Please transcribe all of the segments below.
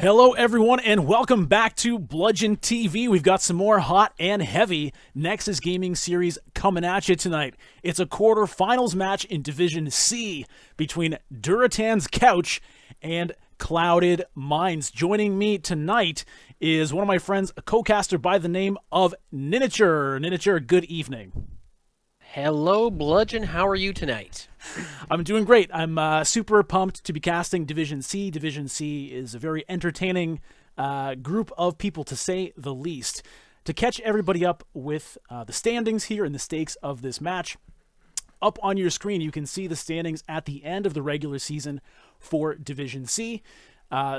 Hello, everyone, and welcome back to Bludgeon TV. We've got some more hot and heavy Nexus Gaming Series coming at you tonight. It's a quarterfinals match in Division C between Durotan's Couch and Clouded Minds. Joining me tonight is one of my friends, a co-caster by the name of Ninicher. Ninicher, good evening. Hello, Bludgeon. How are you tonight? I'm doing great. I'm super pumped to be casting Division C. Division C is a very entertaining group of people, to say the least. To catch everybody up with the standings here and the stakes of this match, up on your screen you can see the standings at the end of the regular season for Division C.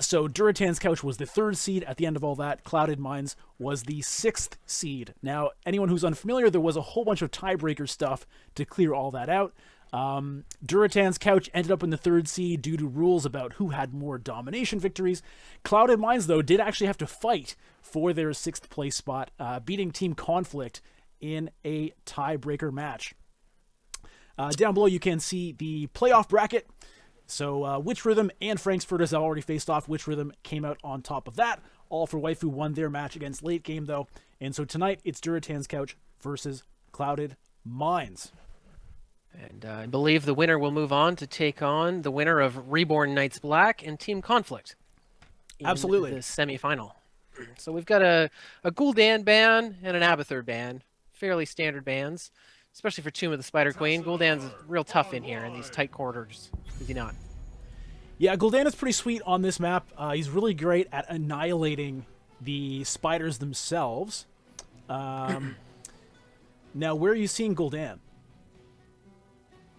So Durotan's Couch was the 3rd seed. At the end of all that, Clouded Minds was the 6th seed. Now, anyone who's unfamiliar, there was a whole bunch of tiebreaker stuff to clear all that out. Durotan's Couch ended up in the 3rd seed due to rules about who had more domination victories. Clouded Minds, though, did actually have to fight for their 6th place spot, beating Team Conflict in a tiebreaker match. Down below, you can see the playoff bracket. So Witch Rhythm and Franksfurt have already faced off. Witch Rhythm came out on top of that. All for Waifu won their match against Late Game, though. And so tonight, it's Durotan's Couch versus Clouded Minds. And I believe the winner will move on to take on the winner of Reborn Knights Black and Team Conflict in Absolutely. the semifinal. So we've got a Gul'dan ban and an Abathur ban. Fairly standard bans, especially for Tomb of the Spider Queen. Gul'dan's real tough in here in these tight quarters, is he not? Yeah, Gul'dan is pretty sweet on this map. He's really great at annihilating the spiders themselves. Now, where are you seeing Gul'dan?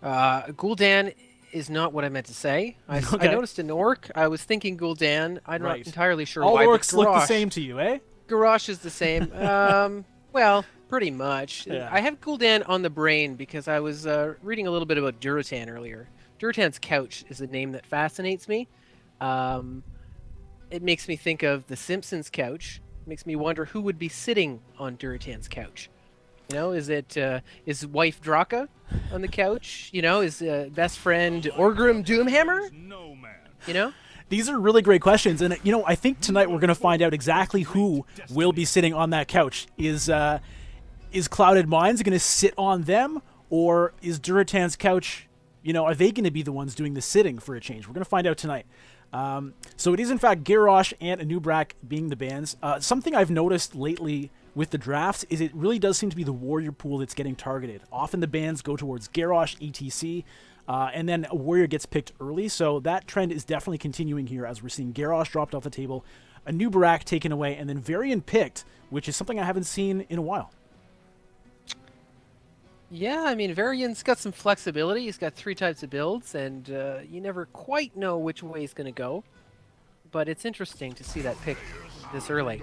Gul'dan is not what I meant to say. I noticed an orc. I was thinking Gul'dan. I'm not entirely sure All why. All orcs look the same to you, eh? Garrosh is the same. Well, pretty much. Yeah. I have Gul'dan on the brain because I was reading a little bit about Durotan earlier. Durotan's Couch is a name that fascinates me. It makes me think of The Simpsons' couch. It makes me wonder who would be sitting on Durotan's couch. You know, is wife Draka on the couch? You know, is best friend Orgrim Doomhammer? You know? These are really great questions, and I think tonight we're going to find out exactly who will be sitting on that couch. Is Clouded Minds going to sit on them, or is Durotan's Couch, are they going to be the ones doing the sitting for a change? We're going to find out tonight. So it is, in fact, Garrosh and Anubrak being the bans. Something I've noticed lately with the drafts is it really does seem to be the warrior pool that's getting targeted. Often the bans go towards Garrosh, ETC, and then a warrior gets picked early. So that trend is definitely continuing here as we're seeing Garrosh dropped off the table, Anubrak taken away, and then Varian picked, which is something I haven't seen in a while. Yeah, I mean, Varian's got some flexibility. He's got 3 types of builds, and you never quite know which way he's going to go. But it's interesting to see that pick this early.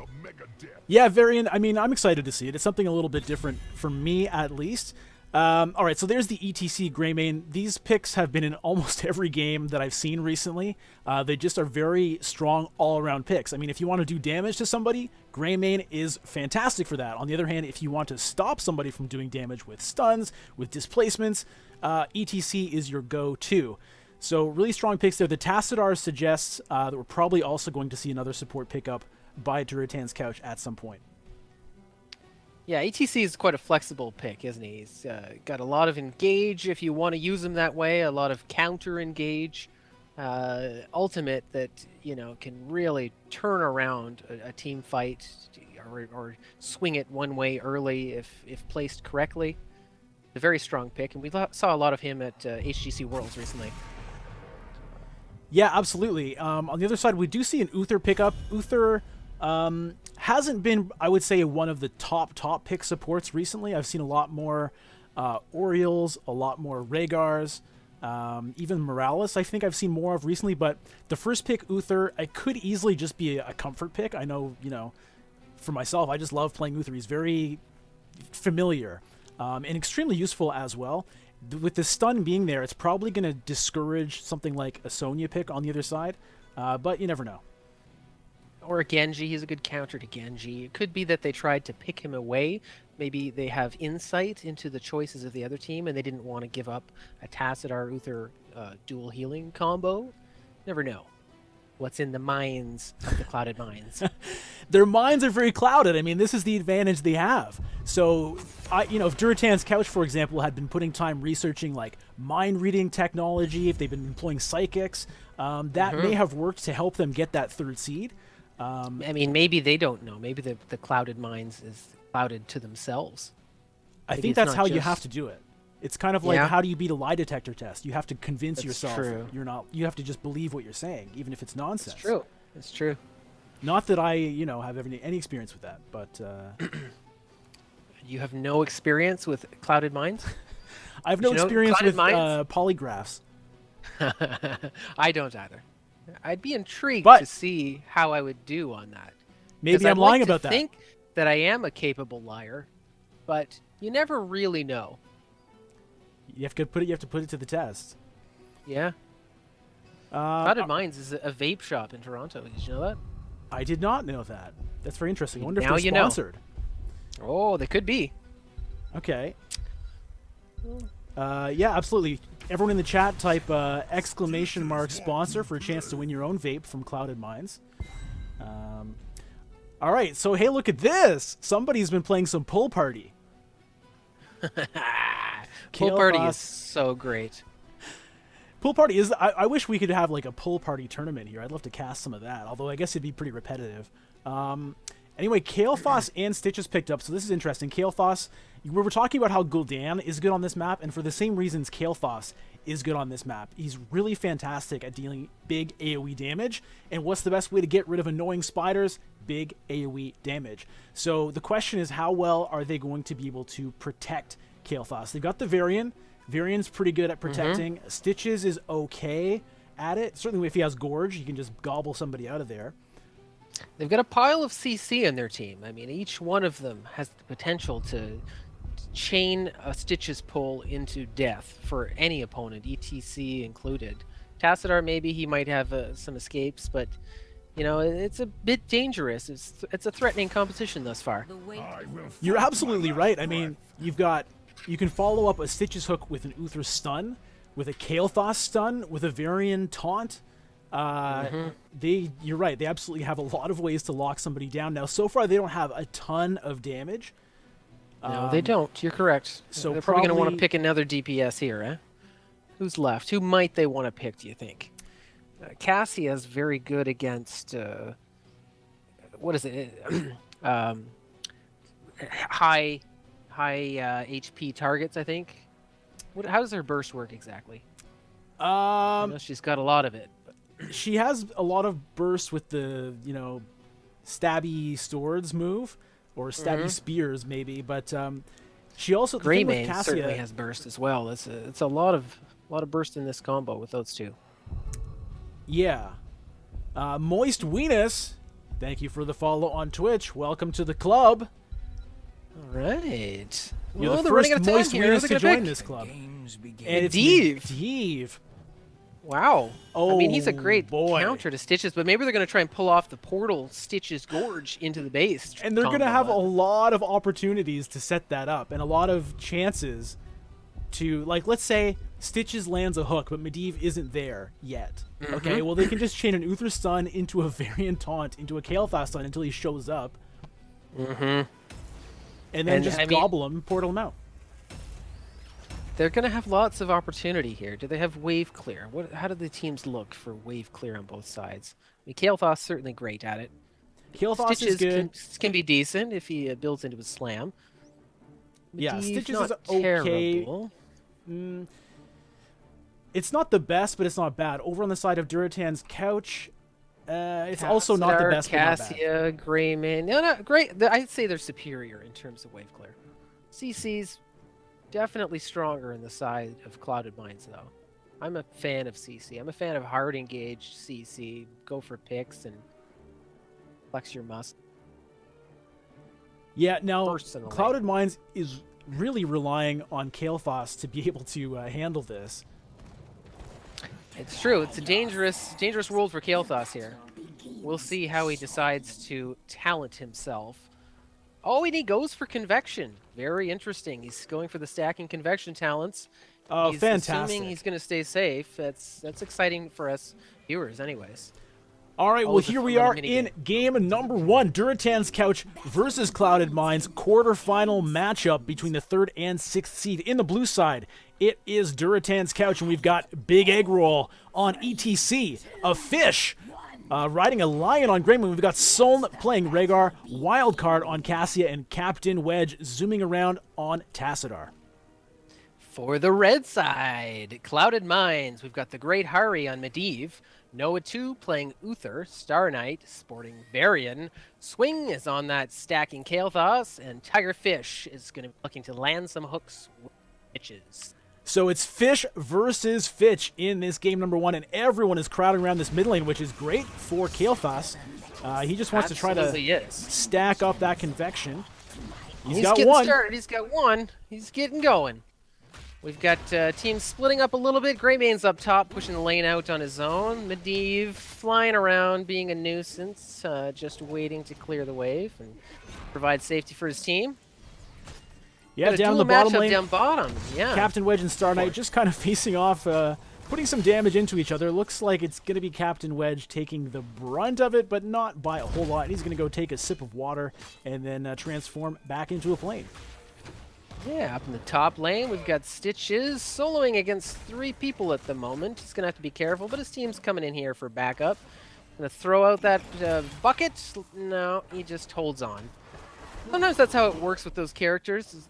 Yeah, Varian, I mean, I'm excited to see it. It's something a little bit different for me, at least. All right, so there's the ETC Greymane. These picks have been in almost every game that I've seen recently. They just are very strong all-around picks. I mean, if you want to do damage to somebody, Greymane is fantastic for that. On the other hand, if you want to stop somebody from doing damage with stuns, with displacements, ETC is your go-to. So really strong picks there. The Tassadar suggests that we're probably also going to see another support pickup by Durotan's Couch at some point. Yeah, ETC is quite a flexible pick, isn't he? He's got a lot of engage if you want to use him that way, a lot of counter engage, ultimate that, can really turn around a team fight or swing it one way early if placed correctly. A very strong pick, and we saw a lot of him at HGC Worlds recently. Yeah, absolutely. On the other side, we do see an Uther pickup. Uther hasn't been, I would say, one of the top pick supports recently. I've seen a lot more Orioles, a lot more Rhaegars, even Morales I think I've seen more of recently. But the first pick, Uther, it could easily just be a comfort pick. I know, for myself, I just love playing Uther. He's very familiar and extremely useful as well. With the stun being there, it's probably going to discourage something like a Sonya pick on the other side, but you never know. Or a Genji, he's a good counter to Genji. It could be that they tried to pick him away. Maybe they have insight into the choices of the other team, and they didn't want to give up a Tassadar Uther dual healing combo. Never know. what's in the minds of the clouded minds. Their minds are very clouded. I mean, this is the advantage they have. So, if Durotan's Couch, for example, had been putting time researching like mind reading technology, if they've been employing psychics, that may have worked to help them get that third seed. I mean, maybe they don't know. Maybe the clouded minds is clouded to themselves. I Maybe think it's that's not how you just- have to do it. It's kind of like Yeah. how do you beat a lie detector test? You have to convince That's yourself true. you're not. You have to just believe what you're saying, even if it's nonsense. It's true. It's true. Not that I, have any experience with that, but You have no experience with clouded minds? I have no You know, experience clouded with minds? polygraphs. I don't either. I'd be intrigued But- to see how I would do on that. 'Cause Maybe I'd I'm like lying to about that. think that I am a capable liar, but you never really know. You have to put it to the test. Yeah. Clouded Minds is a vape shop in Toronto. Did you know that? I did not know that. That's very interesting. I wonder Now if you they're know. sponsored. Oh, they could be. Okay. Yeah, absolutely. Everyone in the chat type !sponsor for a chance to win your own vape from Clouded Minds. All right, so hey, look at this. Somebody's been playing some Pool Party. Pool Party Kael'thas- is so great. Pool Party is. I wish we could have like a Pool Party tournament here. I'd love to cast some of that, although I guess it'd be pretty repetitive. Anyway, Kael'thas and Stitches picked up, so this is interesting. Kael'thas, we were talking about how Gul'dan is good on this map, and for the same reasons Kael'thas is good on this map. He's really fantastic at dealing big AoE damage, and what's the best way to get rid of annoying spiders? Big AoE damage. So the question is, how well are they going to be able to protect Kael'thas? They've got the Varian. Varian's pretty good at protecting. Stitches is okay at it. Certainly if he has Gorge, he can just gobble somebody out of there. They've got a pile of CC in their team. I mean, each one of them has the potential to chain a Stitches pull into death for any opponent, ETC included. Tassadar, maybe he might have some escapes, but it's a bit dangerous. It's a threatening competition thus far. You're absolutely right. I mean, you can follow up a Stitches hook with an Uther stun, with a Kael'thas stun, with a Varian taunt. You're right. They absolutely have a lot of ways to lock somebody down. Now, so far, they don't have a ton of damage. No, they don't. You're correct. so They're probably going to want to probably- pick another DPS here, eh? Who's left? Who might they want to pick, do you think? Cassia's very good against, what is it? high HP targets, I think. How does her burst work exactly? I know she's got a lot of it. She has a lot of bursts with the, stabby swords move, or stabby spears maybe, but she also, the thing with Greymane Cassia, certainly has burst as well. It's a lot of burst in this combo with those two. yeah. Moist Weenus, thank you for the follow on Twitch. Welcome to the club. All right. You're Well, the they're first running out of time Moist here. Who Weenus they to gonna join pick? this club. Games begin. And it's Medivh. Medivh. Wow. I mean, he's a Oh, great boy. counter to Stitches, but maybe they're going to try and pull off the portal Stitches Gorge into the base. And they're going to combo. have a lot of opportunities to set that up and a lot of chances to, like, let's say Stitches lands a hook, but Medivh isn't there yet. Okay, well, they can just chain an Uther stun into a Varian taunt, into a Kael'thas stun until he shows up. And then And, just I mean- gobble him, portal him out. They're going to have lots of opportunity here. Do they have wave clear? How do the teams look for wave clear on both sides? I mean, Kael'thas certainly great at it. Kael'thas is Stitches good. can be decent if he builds into his slam. Yeah, Medivh, Stitches not is okay. terrible. It's not the best, but it's not bad. Over on the side of Durotan's Couch, it's also not the Tassadar, best, but not bad. Cassia, Greymane. No, not great. I'd say they're superior in terms of wave clear. CC's definitely stronger in the side of Clouded Minds, though. I'm a fan of CC. I'm a fan of hard engaged CC. Go for picks and flex your muscle. Yeah, now, Bursts in the Clouded Minds is really relying on Kael'thas to be able to handle this. It's true. It's a dangerous world for Kael'thas here. We'll see how he decides to talent himself. Oh, and he goes for Convection. Very interesting. He's going for the stacking Convection talents. Oh, He's fantastic. assuming he's going to stay safe. That's exciting for us viewers anyways. All right, well, Always a here fun we little are in minigame. game number 1, Durotan's Couch versus Clouded Minds, quarterfinal matchup between the 3rd and 6th seed. In the blue side, it is Durotan's Couch, and we've got Big Egg Roll on ETC, a fish riding a lion on Greymoon. We've got Soln playing Rhaegar, Wildcard on Cassia, and Captain Wedge zooming around on Tassadar. For the red side, Clouded Minds, we've got the Great Hari on Medivh, Noah 2 playing Uther, Star Knight sporting Varian, Swing is on that stacking Kael'thas, and Tiger Fish is going to be looking to land some hooks with pitches. So it's Fish versus Fitch in this game number 1, and everyone is crowding around this mid lane, which is great for Kael'thas. He just wants to try to stack up that convection. He's got getting one. started. He's got one. He's getting going. We've got teams splitting up a little bit. Greymane's up top, pushing the lane out on his own. Medivh flying around, being a nuisance, just waiting to clear the wave and provide safety for his team. Yeah, down the bottom lane. Down bottom, yeah. Captain Wedge and Star Knight just kind of facing off, putting some damage into each other. Looks like it's going to be Captain Wedge taking the brunt of it, but not by a whole lot. He's going to go take a sip of water and then transform back into a plane. Yeah, up in the top lane, we've got Stitches soloing against 3 people at the moment. He's going to have to be careful, but his team's coming in here for backup. Going to throw out that bucket. No, he just holds on. Sometimes that's how it works with those characters.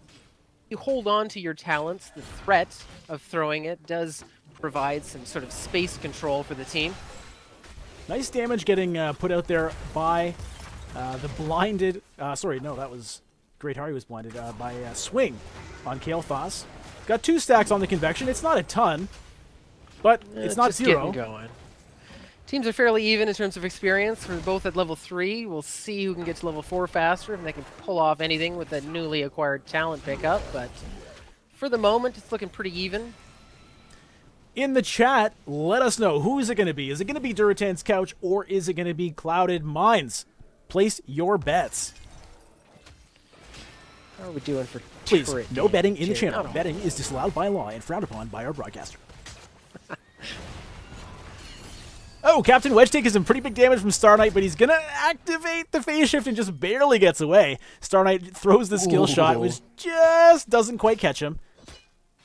You hold on to your talents. The threat of throwing it does provide some sort of space control for the team. Nice damage getting put out there by the blinded... sorry, no, that was... Great Hari was blinded by Swing on Kael'thas. Got 2 stacks on the convection. It's not a ton, but it's not just 0. Getting going. Teams are fairly even in terms of experience. We're both at level 3. We'll see who can get to level 4 faster, if they can pull off anything with that newly acquired talent pickup. But for the moment, it's looking pretty even. In the chat, let us know, who is it going to be? Is it going to be Durotan's Couch, or is it going to be Clouded Minds? Place your bets. How are we doing for Please, turret no betting in the damage? channel. Betting is disallowed by law and frowned upon by our broadcaster. Oh, Captain Wedge taking some pretty big damage from Star Knight, but he's going to activate the phase shift and just barely gets away. Star Knight throws the skill shot, which just doesn't quite catch him.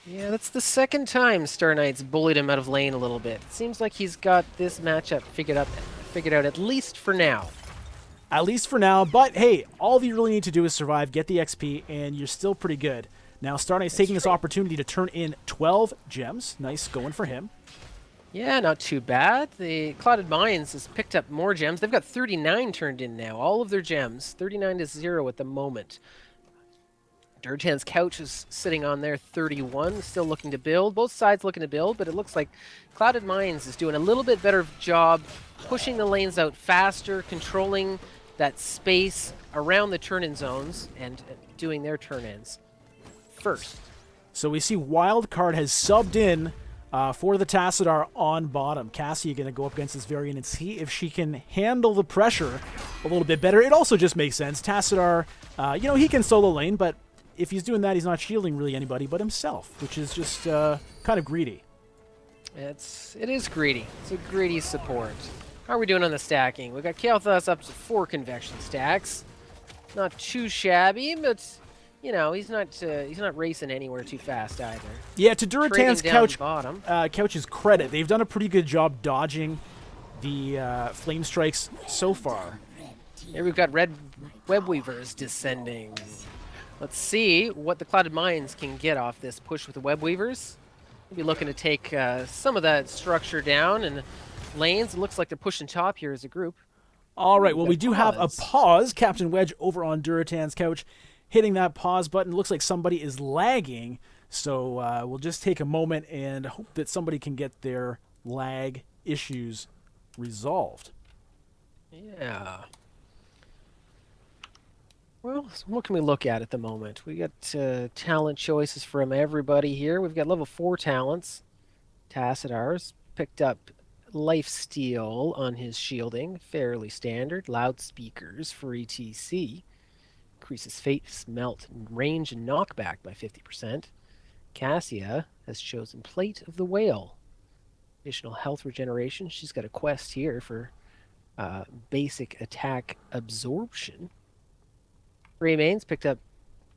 Yeah, that's the second time Star Knight's bullied him out of lane a little bit. It seems like he's got this matchup figured out at least for now. At least for now, but hey, all you really need to do is survive, get the XP, and you're still pretty good. Now, Star Knight's taking this opportunity to turn in 12 gems. Nice going for him. Yeah, not too bad. The Clouded Minds has picked up more gems. They've got 39 turned in now, all of their gems. 39 to 0 at the moment. Durotan's Couch is sitting on there, 31, still looking to build. Both sides looking to build, but it looks like Clouded Minds is doing a little bit better job pushing the lanes out faster, controlling that space around the turn-in zones and doing their turn-ins first. So we see Wildcard has subbed in for the Tassadar on bottom. Cassie going to go up against this Varian and see if she can handle the pressure a little bit better. It also just makes sense. Tassadar, he can solo lane, but if he's doing that, he's not shielding really anybody but himself, which is just kind of greedy. It is greedy. It's a greedy support. How are we doing on the stacking? We've got Kael'thas up to 4 convection stacks. Not too shabby, but he's not racing anywhere too fast either. Yeah, to Durotan's Couch's credit, they've done a pretty good job dodging the flame strikes so far. Here we've got red web weavers descending. Let's see what the Clouded Minds can get off this push with the web weavers. We'll be looking to take some of that structure down and lanes. It looks like they're pushing top here as a group. All right, well, we do have a pause. Captain Wedge over on Durotan's Couch hitting that pause button. Looks like somebody is lagging, so we'll just take a moment and hope that somebody can get their lag issues resolved. Yeah. Well, so what can we look at the moment? We got talent choices from everybody here. We've got level 4 talents. Tassadar's picked up Lifesteal on his shielding, fairly standard. Loudspeakers for ETC. Increases face, melt, range, and knockback by 50%. Cassia has chosen Plate of the Whale. Additional health regeneration. She's got a quest here for basic attack absorption. Three mains picked up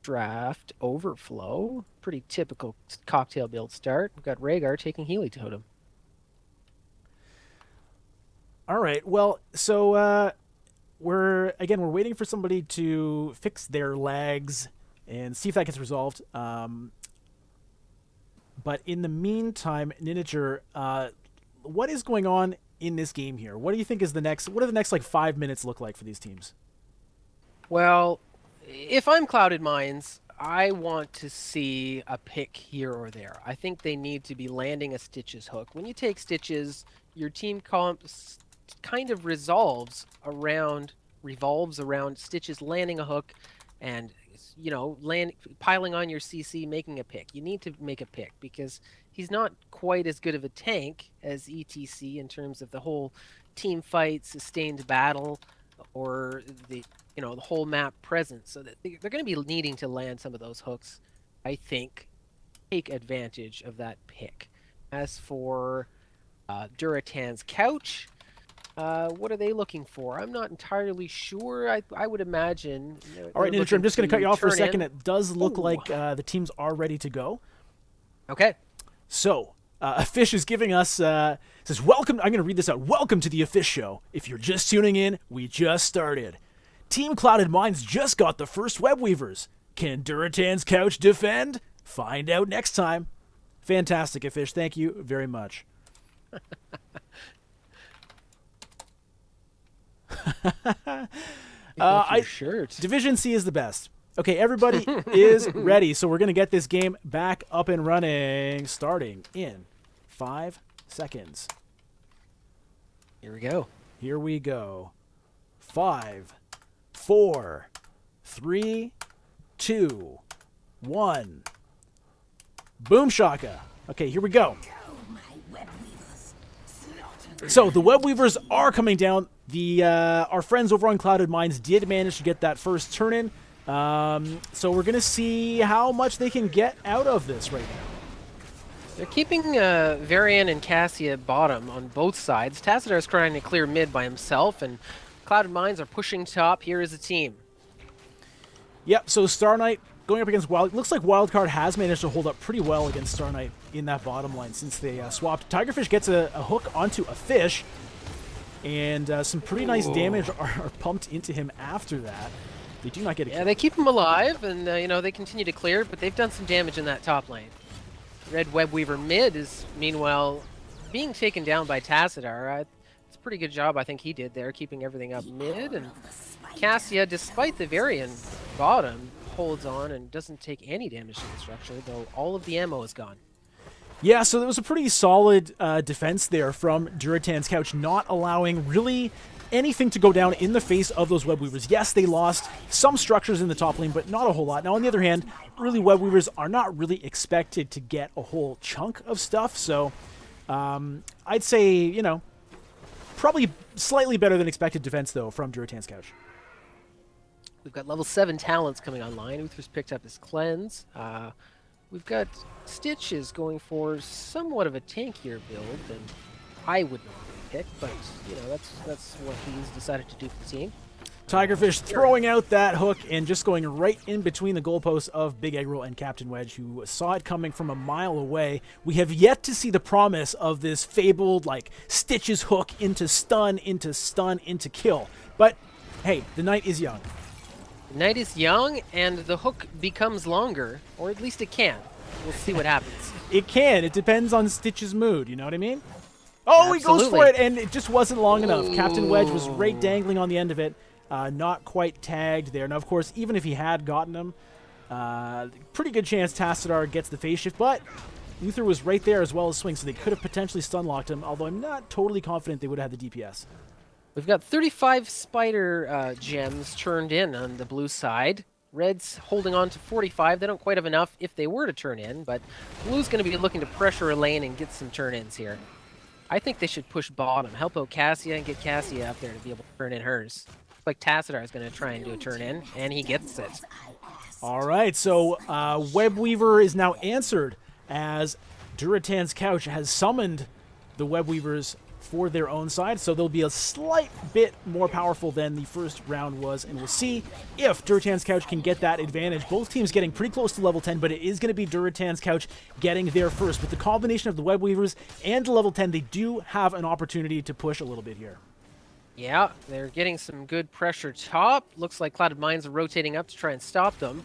Draft Overflow. Pretty typical cocktail build start. We've got Rhaegar taking Healy Totem. All right. Well, so we're waiting for somebody to fix their lags and see if that gets resolved. But in the meantime, Niniger, what is going on in this game here? What do you think is the next? What do the next like 5 minutes look like for these teams? Well, if I'm Clouded Minds, I want to see a pick here or there. I think they need to be landing a Stitches hook. When you take Stitches, your team comps kind of revolves around Stitches landing a hook and piling on your CC, making a pick. You need to make a pick because he's not quite as good of a tank as ETC in terms of the whole team fight, sustained battle, or the whole map presence. So that they're going to be needing to land some of those hooks, I think, take advantage of that pick. As for Durotan's couch, what are they looking for? I'm not entirely sure. I would imagine. All right, Ninja, I'm just going to cut you off for a second. It does look Ooh. like the teams are ready to go. Okay. So, a fish is giving us, says, welcome, I'm going to read this out. Welcome to the Fish Show. If you're just tuning in, we just started. Team Clouded Minds just got the first web weavers. Can Durotan's couch defend? Find out next time. Fantastic, Fish. Thank you very much. Shirt. Division C is the best. Okay, everybody is ready, so we're going to get this game back up and running, starting in 5 seconds. Here we go. Here we go. 5, 4, 3, 2, 1. Boom shaka. Okay, here we go. So the web weavers are coming down. Our friends over on Clouded Minds did manage to get that first turn in. So we're gonna see how much they can get out of this right now. They're keeping Varian and Cassia bottom on both sides. Tassadar is trying to clear mid by himself, and Clouded Minds are pushing top. Here is a team. Yep, so Star Knight going up against Wild. Looks like Wildcard has managed to hold up pretty well against Star Knight in that bottom line since they swapped. Tigerfish gets a hook onto a fish, and some pretty nice damage are pumped into him after that. They do not get a kill. Yeah, they keep him alive, and they continue to clear, but they've done some damage in that top lane. Red Web Weaver mid is, meanwhile, being taken down by Tassadar. It's a pretty good job, I think he did there, keeping everything up mid. And Cassia, despite the Varian bottom, holds on and doesn't take any damage to the structure, though all of the ammo is gone. Yeah, so there was a pretty solid defense there from Durotan's couch, not allowing really anything to go down in the face of those web weavers. Yes, they lost some structures in the top lane, but not a whole lot. Now, on the other hand, really web weavers are not really expected to get a whole chunk of stuff, so I'd say, probably slightly better than expected defense, though, from Durotan's couch. We've got level 7 talents coming online. Uther's picked up his cleanse. We've got Stitches going for somewhat of a tankier build than I would normally pick, but that's what he's decided to do for the team. Tigerfish throwing out that hook and just going right in between the goalposts of Big Egg Roll and Captain Wedge, who saw it coming from a mile away. We have yet to see the promise of this fabled Stitches hook into stun, into kill. But hey, the night is young. The night is young, and the hook becomes longer, or at least it can. We'll see what happens. It can. It depends on Stitch's mood, you know what I mean? Oh, Absolutely. He goes for it, and it just wasn't long enough. Captain Wedge was right dangling on the end of it, not quite tagged there. Now, of course, even if he had gotten him, pretty good chance Tassadar gets the phase shift, but Uther was right there as well as Swing, so they could have potentially stun-locked him, although I'm not totally confident they would have had the DPS. We've got 35 spider gems turned in on the blue side. Red's holding on to 45. They don't quite have enough if they were to turn in, but Blue's going to be looking to pressure a lane and get some turn-ins here. I think they should push bottom, help out Cassia and get Cassia up there to be able to turn in hers. Looks like Tassadar is going to try and do a turn-in, and he gets it. All right, so Web Weaver is now answered as Durotan's couch has summoned the Web Weavers for their own side, so they'll be a slight bit more powerful than the first round was, and we'll see if Durotan's Couch can get that advantage. Both teams getting pretty close to level 10, but it is going to be Durotan's Couch getting there first. With the combination of the Web Weavers and the level 10, they do have an opportunity to push a little bit here. Yeah, they're getting some good pressure top. Looks like Clouded Mines are rotating up to try and stop them.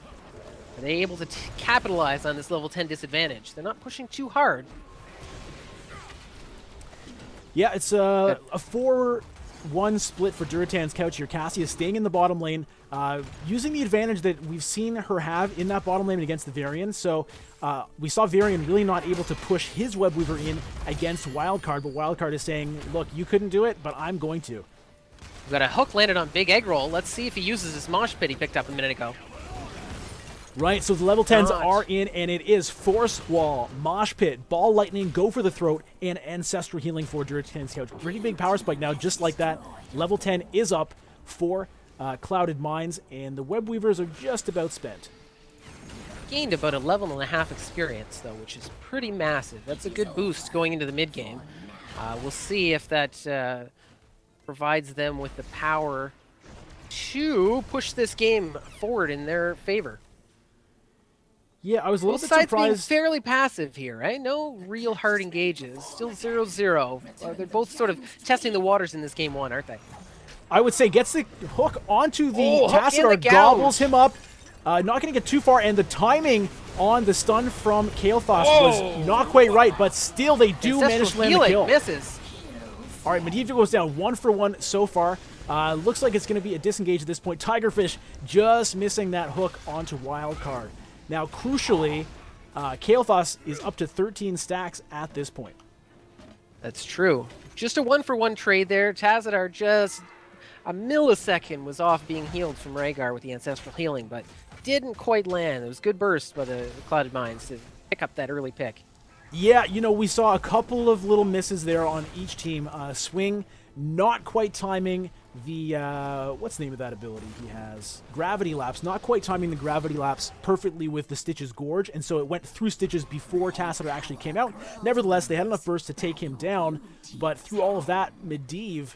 Are they able to capitalize on this level 10 disadvantage? They're not pushing too hard. Yeah, it's a 4-1 split for Durotan's Couch here. Cassie is staying in the bottom lane, using the advantage that we've seen her have in that bottom lane against the Varian. So we saw Varian really not able to push his Web Weaver in against Wildcard, but Wildcard is saying, look, you couldn't do it, but I'm going to. We've got a hook landed on Big Egg Roll. Let's see if he uses his Mosh Pit he picked up a minute ago. Right, so the level 10s are in, and it is Force Wall, Mosh Pit, Ball Lightning, Go for the Throat, and Ancestral Healing for Durotan's Couch. Pretty big power spike now, just like that. Level 10 is up for Clouded Mines, and the Web Weavers are just about spent. Gained about a level and a half experience, though, which is pretty massive. That's a good boost going into the mid-game. We'll see if that provides them with the power to push this game forward in their favor. Yeah, I was a little Both bit sides being surprised. fairly passive here, right? No real hard engages. Still 0-0. They're both sort of testing the waters in this game one, aren't they? I would say gets the hook onto the hook in the Tassadar, gouge. gobbles him up. Not going to get too far, and the timing on the stun from Kael'thas was not quite right, but still they do manage to land the kill. Misses. All right, Medivh goes down 1 for 1 so far. Looks like it's going to be a disengage at this point. Tigerfish just missing that hook onto Wildcard. Now, crucially, Kael'thas is up to 13 stacks at this point. That's true. Just a 1-for-1 trade there. Tassadar just a millisecond was off being healed from Rhaegar with the Ancestral Healing, but didn't quite land. It was a good burst by the Clouded Mines to pick up that early pick. Yeah, you know, we saw a couple of little misses there on each team. Swing not quite timing the, what's the name of that ability he has? Gravity Lapse. Not quite timing the Gravity Lapse perfectly with the Stitches Gorge, and so it went through Stitches before Tassadar actually came out. Nevertheless, they had enough burst to take him down, but through all of that, Medivh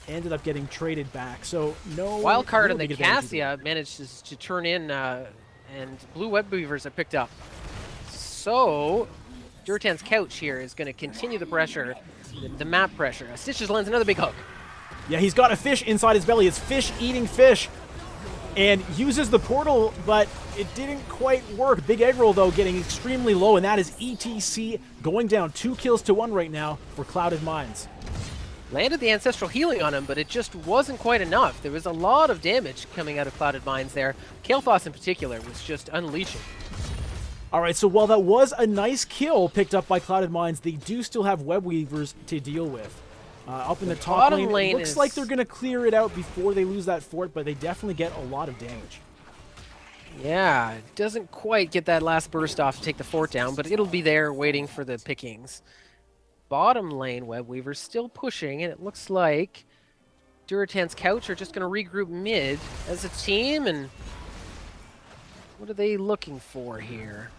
ended up getting traded back. So no Wildcard no and the big advantage Cassia managed to turn in, and Blue Web Weavers are picked up. So Durotan's Couch here is going to continue the pressure, the map pressure. Stitches lands another big hook. Yeah, he's got a fish inside his belly. It's fish eating fish. And uses the portal, but it didn't quite work. Big Egg Roll, though, getting extremely low, and that is ETC going down 2 kills to 1 right now for Clouded Mines. Landed the Ancestral Healing on him, but it just wasn't quite enough. There was a lot of damage coming out of Clouded Mines there. Kael'thas in particular was just unleashing. All right, so while that was a nice kill picked up by Clouded Mines, they do still have Web Weavers to deal with. Up in the top lane, it looks like they're going to clear it out before they lose that fort, but they definitely get a lot of damage. Yeah, it doesn't quite get that last burst off to take the fort down, but it'll be there waiting for the pickings. Bottom lane, Web Weavers still pushing, and it looks like Durotan's Couch are just going to regroup mid as a team, and what are they looking for here?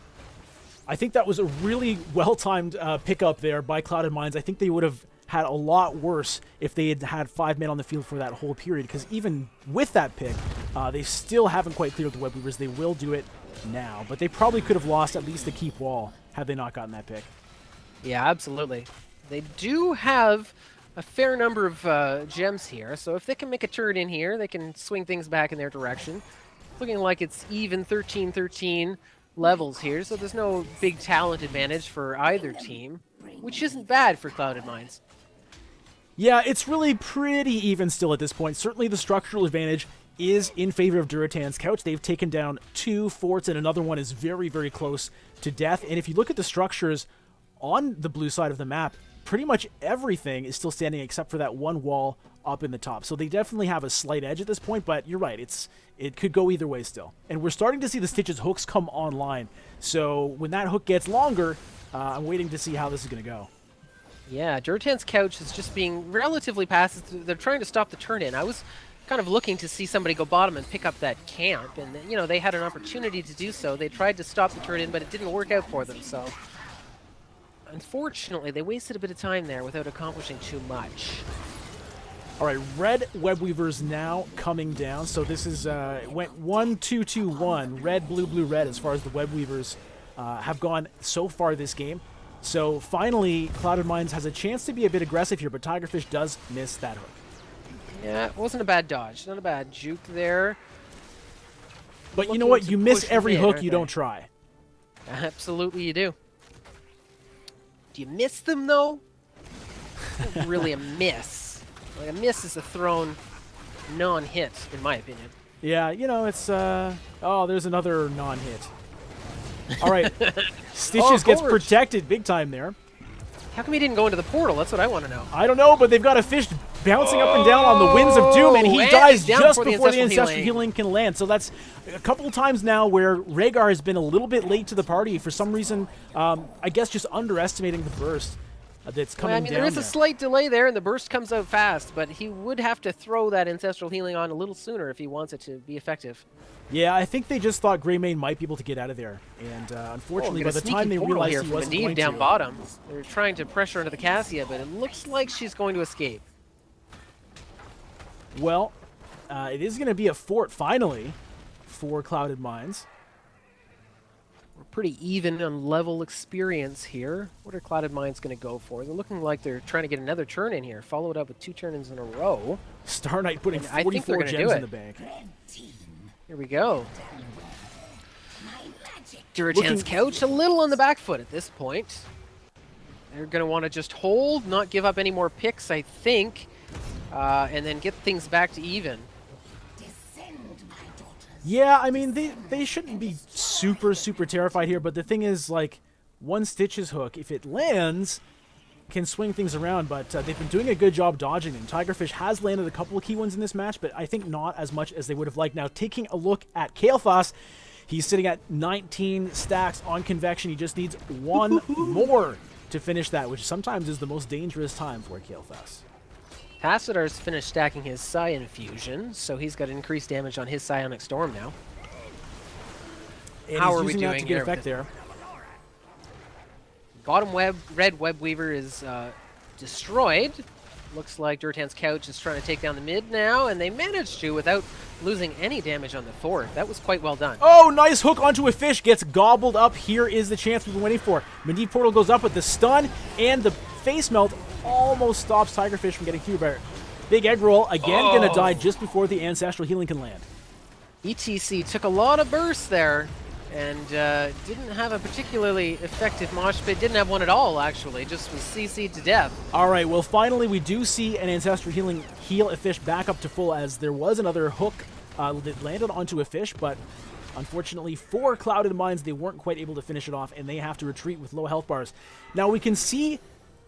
I think that was a really well-timed pickup there by Clouded Mines. I think they would have had a lot worse if they had had 5 men on the field for that whole period, because even with that pick, they still haven't quite cleared the Web Weavers. They will do it now, but they probably could have lost at least the keep wall had they not gotten that pick. Yeah, absolutely. They do have a fair number of gems here, so if they can make a turn in here, they can swing things back in their direction. Looking like it's even 13-13 levels here, so there's no big talent advantage for either team, which isn't bad for Clouded Mines. Yeah, it's really pretty even still at this point. Certainly the structural advantage is in favor of Durotan's Couch. They've taken down 2 forts, and another one is very, very close to death. And if you look at the structures on the blue side of the map, pretty much everything is still standing except for that one wall up in the top. So they definitely have a slight edge at this point, but you're right, it could go either way still. And we're starting to see the Stitches hooks come online. So when that hook gets longer, I'm waiting to see how this is going to go. Yeah, Durotan's Couch is just being relatively passive. They're trying to stop the turn-in. I was kind of looking to see somebody go bottom and pick up that camp, and you know, they had an opportunity to do so. They tried to stop the turn-in, but it didn't work out for them, so unfortunately, they wasted a bit of time there without accomplishing too much. All right, red web weavers now coming down. So this is it went 1-2-2-1. Red, blue, blue, red as far as the web weavers have gone so far this game. So finally, Clouded Minds has a chance to be a bit aggressive here, but Tigerfish does miss that hook. Yeah, it wasn't a bad dodge. Not a bad juke there. But you know what? Looking You to miss push every mid, hook aren't you they? don't try. Absolutely, you do. Do you miss them though? It's not really a miss. Like a miss is a thrown non-hit, in my opinion. Yeah, you know, it's oh, there's another non-hit. All right, Stitches gets Gorge. protected big time there. How come he didn't go into the portal? That's what I want to know. I don't know, but they've got a fish bouncing up and down on the winds of doom, and he and dies he's down just before the before the ancestral ancestral healing. healing can land. So that's a couple of times now where Rhaegar has been a little bit late to the party for some reason. I guess just underestimating the burst that's coming Well, I mean, down there is there. a slight delay there, and the burst comes out fast, but he would have to throw that ancestral healing on a little sooner if he wants it to be effective. Yeah, I think they just thought Greymane might be able to get out of there, and unfortunately, by the time they realized here he from wasn't Medivh going down to, bottom, they're trying to pressure into the Cassia, but it looks like she's going to escape. well, it is going to be a fort finally for Clouded Minds. We're pretty even on level experience here. What are Clouded Minds going to go for? They're looking like they're trying to get another turn in here, followed up with 2 turn-ins in a row. Star Knight putting And I think they're 44 gonna do gems in it. the bank. Here we go. Durotan's Looking- couch a little on the back foot at this point. They're going to want to just hold, not give up any more picks, I think, and then get things back to even. Yeah, I mean, they shouldn't be super, super terrified here, but the thing is, like, one Stitches hook, if it lands, can swing things around, but they've been doing a good job dodging them. Tigerfish has landed a couple of key ones in this match, but I think not as much as they would have liked. Now, taking a look at Kael'thas, he's sitting at 19 stacks on Convection. He just needs one more to finish that, which sometimes is the most dangerous time for Kael'thas. Hassidar's finished stacking his Psion Fusion, so he's got increased damage on his Psionic Storm now. And How he's are we using that to doing get here effect with there. Bottom red web weaver is destroyed. Looks like Durotan's couch is trying to take down the mid now, and they managed to without losing any damage on the fort. That was quite well done. Oh, nice hook onto a fish. Gets gobbled up. Here is the chance we've been waiting for. Medivh Portal goes up with the stun, and the face melt almost stops Tigerfish from getting through. But big egg roll. Again, gonna die just before the ancestral healing can land. ETC took a lot of bursts there, and didn't have a particularly effective mosh pit. Didn't have one at all, actually. Just was CC'd to death. All right, well, finally, we do see an ancestral healing heal a fish back up to full, as there was another hook that landed onto a fish, but unfortunately for Clouded Minds, they weren't quite able to finish it off, and they have to retreat with low health bars. Now, we can see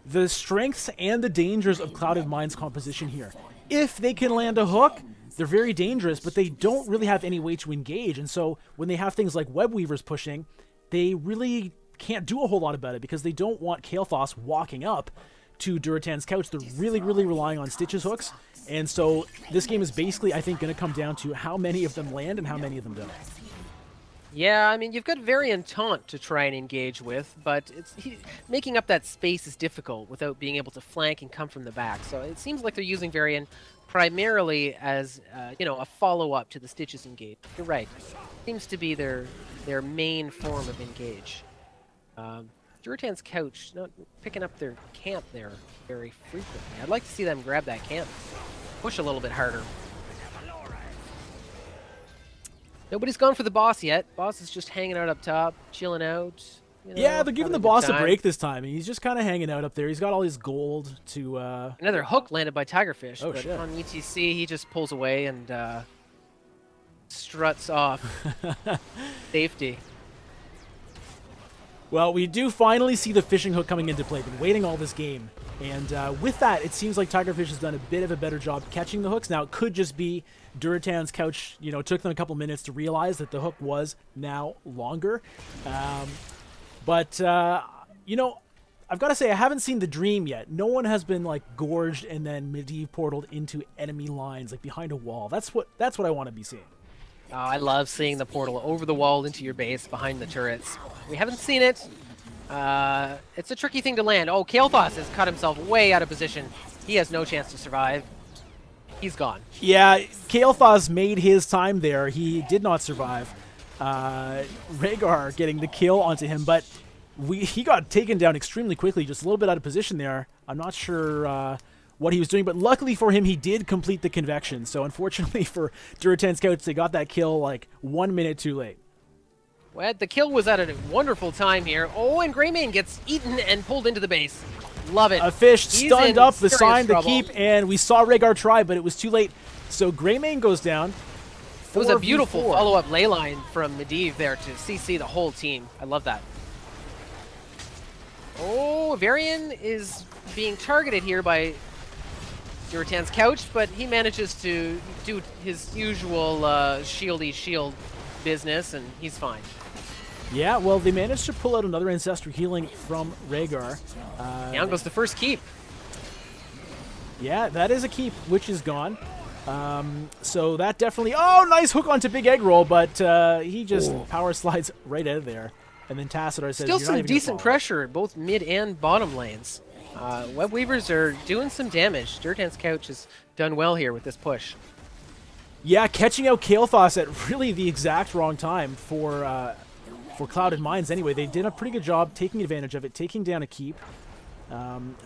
the strengths and the dangers of Clouded Minds composition here. If they can land a hook, they're very dangerous, but they don't really have any way to engage, and so when they have things like Web Weavers pushing, they really can't do a whole lot about it because they don't want Kael'thas walking up to Durotan's couch. They're really, really relying on Stitches hooks, and so this game is basically, I think, going to come down to how many of them land and how many of them don't. Yeah, I mean, you've got Varian Taunt to try and engage with, but making up that space is difficult without being able to flank and come from the back. So it seems like they're using Varian primarily as, a follow-up to the Stitches engage. You're right. Seems to be their main form of engage. Durotan's couch not picking up their camp there very frequently. I'd like to see them grab that camp, push a little bit harder. Nobody's gone for the boss yet. Boss is just hanging out up top, chilling out. Yeah, they're giving having the good boss a time. break this time. He's just kind of hanging out up there. He's got all his gold to... Another hook landed by Tigerfish, Oh, but shit. on ETC he just pulls away and struts off. Safety. Well, we do finally see the fishing hook coming into play. Been waiting all this game. And with that, it seems like Tigerfish has done a bit of a better job catching the hooks. Now, it could just be Durotan's couch, took them a couple minutes to realize that the hook was now longer. But I've got to say, I haven't seen the dream yet. No one has been, gorged and then Medivh portaled into enemy lines, behind a wall. That's what I want to be seeing. Oh, I love seeing the portal over the wall into your base behind the turrets. We haven't seen it. It's a tricky thing to land. Oh, Kael'thas has cut himself way out of position. He has no chance to survive. He's gone. Yeah, Kael'thas made his time there. He did not survive. Rhaegar getting the kill onto him, but he got taken down extremely quickly, just a little bit out of position there. I'm not sure what he was doing, but luckily for him, he did complete the convection. So unfortunately for Durotan's Couch, they got that kill like 1 minute too late. Well, the kill was at a wonderful time here. Oh, and Greymane gets eaten and pulled into the base. Love it. A fish He's stunned up beside the trouble. keep, and we saw Rhaegar try, but it was too late. So Greymane goes down. It was a beautiful 4v4. follow-up ley line from Medivh there to CC the whole team. I love that. Oh, Varian is being targeted here by Durotan's Couch, but he manages to do his usual shieldy shield business, and he's fine. Yeah, well, they managed to pull out another Ancestral Healing from Rhaegar. Down goes the first keep. Yeah, that is a keep, which is gone. So that definitely... Oh, nice hook onto Big Egg Roll, but he just power slides right out of there. And then Tassadar says... Still "You're not some even gonna decent follow." pressure in both mid and bottom lanes. Web Weavers are doing some damage. Durotan's Couch has done well here with this push. Yeah, catching out Kael'thas at really the exact wrong time for Clouded Minds anyway. They did a pretty good job taking advantage of it, taking down a keep.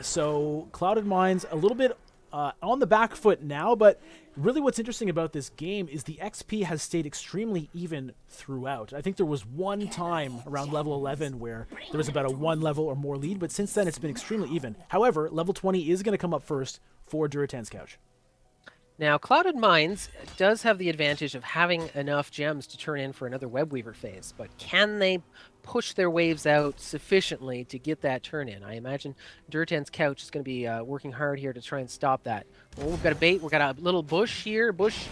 So Clouded Minds a little bit on the back foot now, but really what's interesting about this game is the XP has stayed extremely even throughout. I think there was one time around level 11 where there was about a 1 level or more lead, but since then it's been extremely even. However, level 20 is going to come up first for Durotan's Couch. Now, Clouded Minds does have the advantage of having enough gems to turn in for another Web Weaver phase, but can they push their waves out sufficiently to get that turn in? I imagine Durotan's Couch is going to be working hard here to try and stop that. Oh, we've got a bait. We've got a little bush here. Bush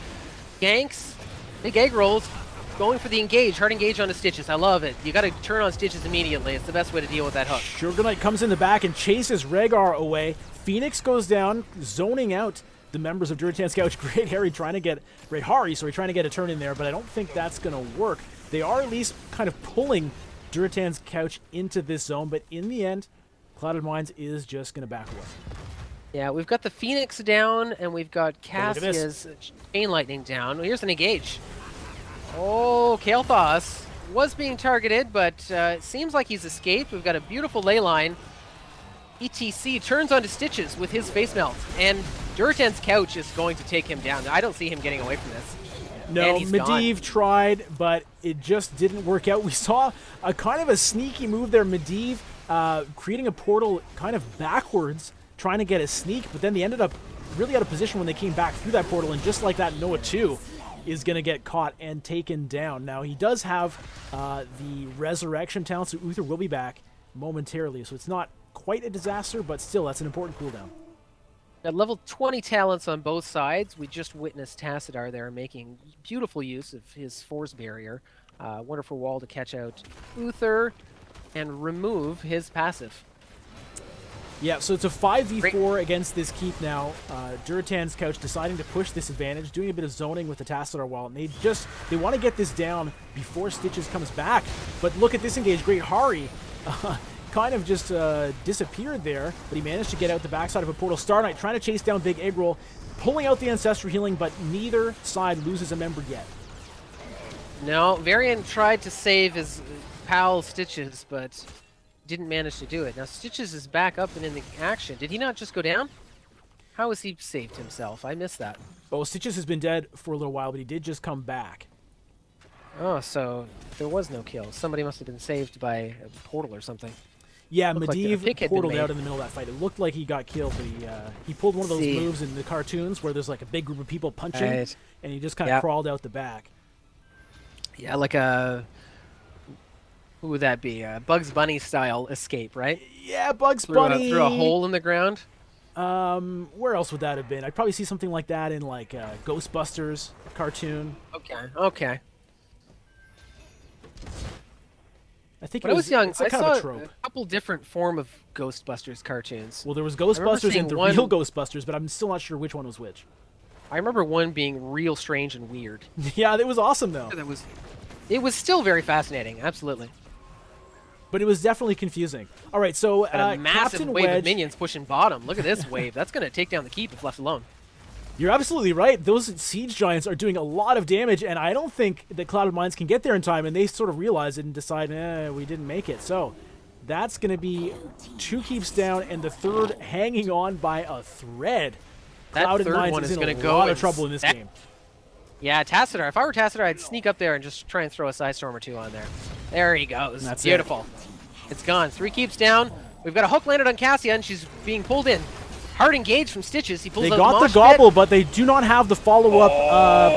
ganks. Big egg rolls. Going for the engage. Hard engage onto Stitches. I love it. You got to turn on Stitches immediately. It's the best way to deal with that hook. Sugar Knight comes in the back and chases Rhaegar away. Phoenix goes down, zoning out the members of Durotan's Couch. Great Harry trying to get trying to get a turn in there, but I don't think that's going to work. They are at least kind of pulling Durotan's Couch into this zone, but in the end, Clouded Minds is just going to back away. Yeah, we've got the Phoenix down, and we've got Oh, look at this. Cassia's Chain Lightning down. Well, here's an engage. Oh, Kael'thas was being targeted, but it seems like he's escaped. We've got a beautiful ley line. ETC turns onto Stitches with his face melt, and Durotan's Couch is going to take him down. I don't see him getting away from this. No, And he's Medivh tried, but it just didn't work out. We saw a kind of a sneaky move there. Medivh creating a portal kind of backwards, trying to get a sneak, but then they ended up really out of position when they came back through that portal, and just like that, Noah 2 is going to get caught and taken down. Now, he does have the Resurrection talent, so Uther will be back momentarily, so it's not quite a disaster, but still, that's an important cooldown. At level 20 talents on both sides, we just witnessed Tassadar there making beautiful use of his Force Barrier. Wonderful wall to catch out Uther and remove his passive. Yeah, so it's a 5v4 against this keep now. Durotan's Couch deciding to push this advantage, doing a bit of zoning with the Tassadar wall, and they want to get this down before Stitches comes back. But look at this engage. Great Hari kind of just disappeared there, but he managed to get out the backside of a portal. Star Knight trying to chase down Big Egg Roll, pulling out the Ancestral Healing, but neither side loses a member yet. No, Varian tried to save his pal Stitches, but didn't manage to do it. Now Stitches is back up and in the action. Did he not just go down? How has he saved himself? I missed that. Oh, Stitches has been dead for a little while, but he did just come back. Oh, so there was no kill. Somebody must have been saved by a portal or something. Yeah, Looked like a Medivh pick had been portaled made. out in the middle of that fight. It looked like he got killed, but he pulled one of those See. moves in the cartoons where there's like a big group of people punching, Right. and he just kind of Yep. crawled out the back. Yeah, like a... Who would that be? A Bugs Bunny style escape, right? Yeah, Bugs Through Bunny. through a hole in the ground? Where else would that have been? I'd probably see something like that in like Ghostbusters cartoon. Okay, okay. I think When it I was young, it's a I kind saw of a a trope. couple different form of Ghostbusters cartoons. Well, there was remember Ghostbusters seeing and the one- real Ghostbusters, but I'm still not sure which one was which. I remember one being real strange and weird. Yeah, that was awesome though. It was still very fascinating, absolutely. but it was definitely confusing. All right, so Got a massive Captain wave Wedge, of minions pushing bottom. Look at this wave. That's going to take down the keep if left alone. you're absolutely right. Those Siege Giants are doing a lot of damage, and I don't think that Clouded Minds can get there in time, and they sort of realize it and decide, we didn't make it. So that's going to be 2 keeps down, and the third hanging on by a thread. That Clouded third Minds one is is in going a to go lot of trouble in this game. Yeah, Tassadar. If I were Tassadar, I'd sneak up there and just try and throw a Side Storm or 2 on there. There he goes. That's beautiful. It's gone. 3 keeps down. We've got a hook landed on Cassia, and she's being pulled in. Hard engaged from Stitches. He pulls They out got the Mosh gobble, Pit. but they do not have the follow-up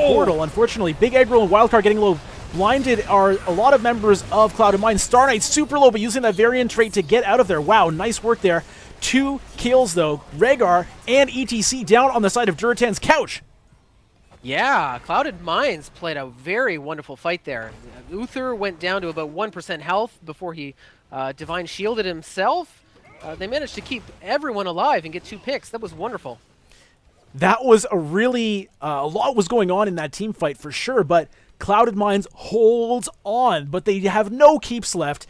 portal, unfortunately. Big Eggroll and Wildcard getting low. Blinded are a lot of members of Clouded Minds. Star Knight super low, but using that variant trait to get out of there. Wow, nice work there. 2 kills, though. Rhaegar and ETC down on the side of Durotan's couch. Yeah, Clouded Minds played a very wonderful fight there. Uther went down to about 1% health before he Divine Shielded himself. They managed to keep everyone alive and get 2 picks. That was wonderful. That was a really, a lot was going on in that team fight for sure, but Clouded Minds holds on, but they have no keeps left.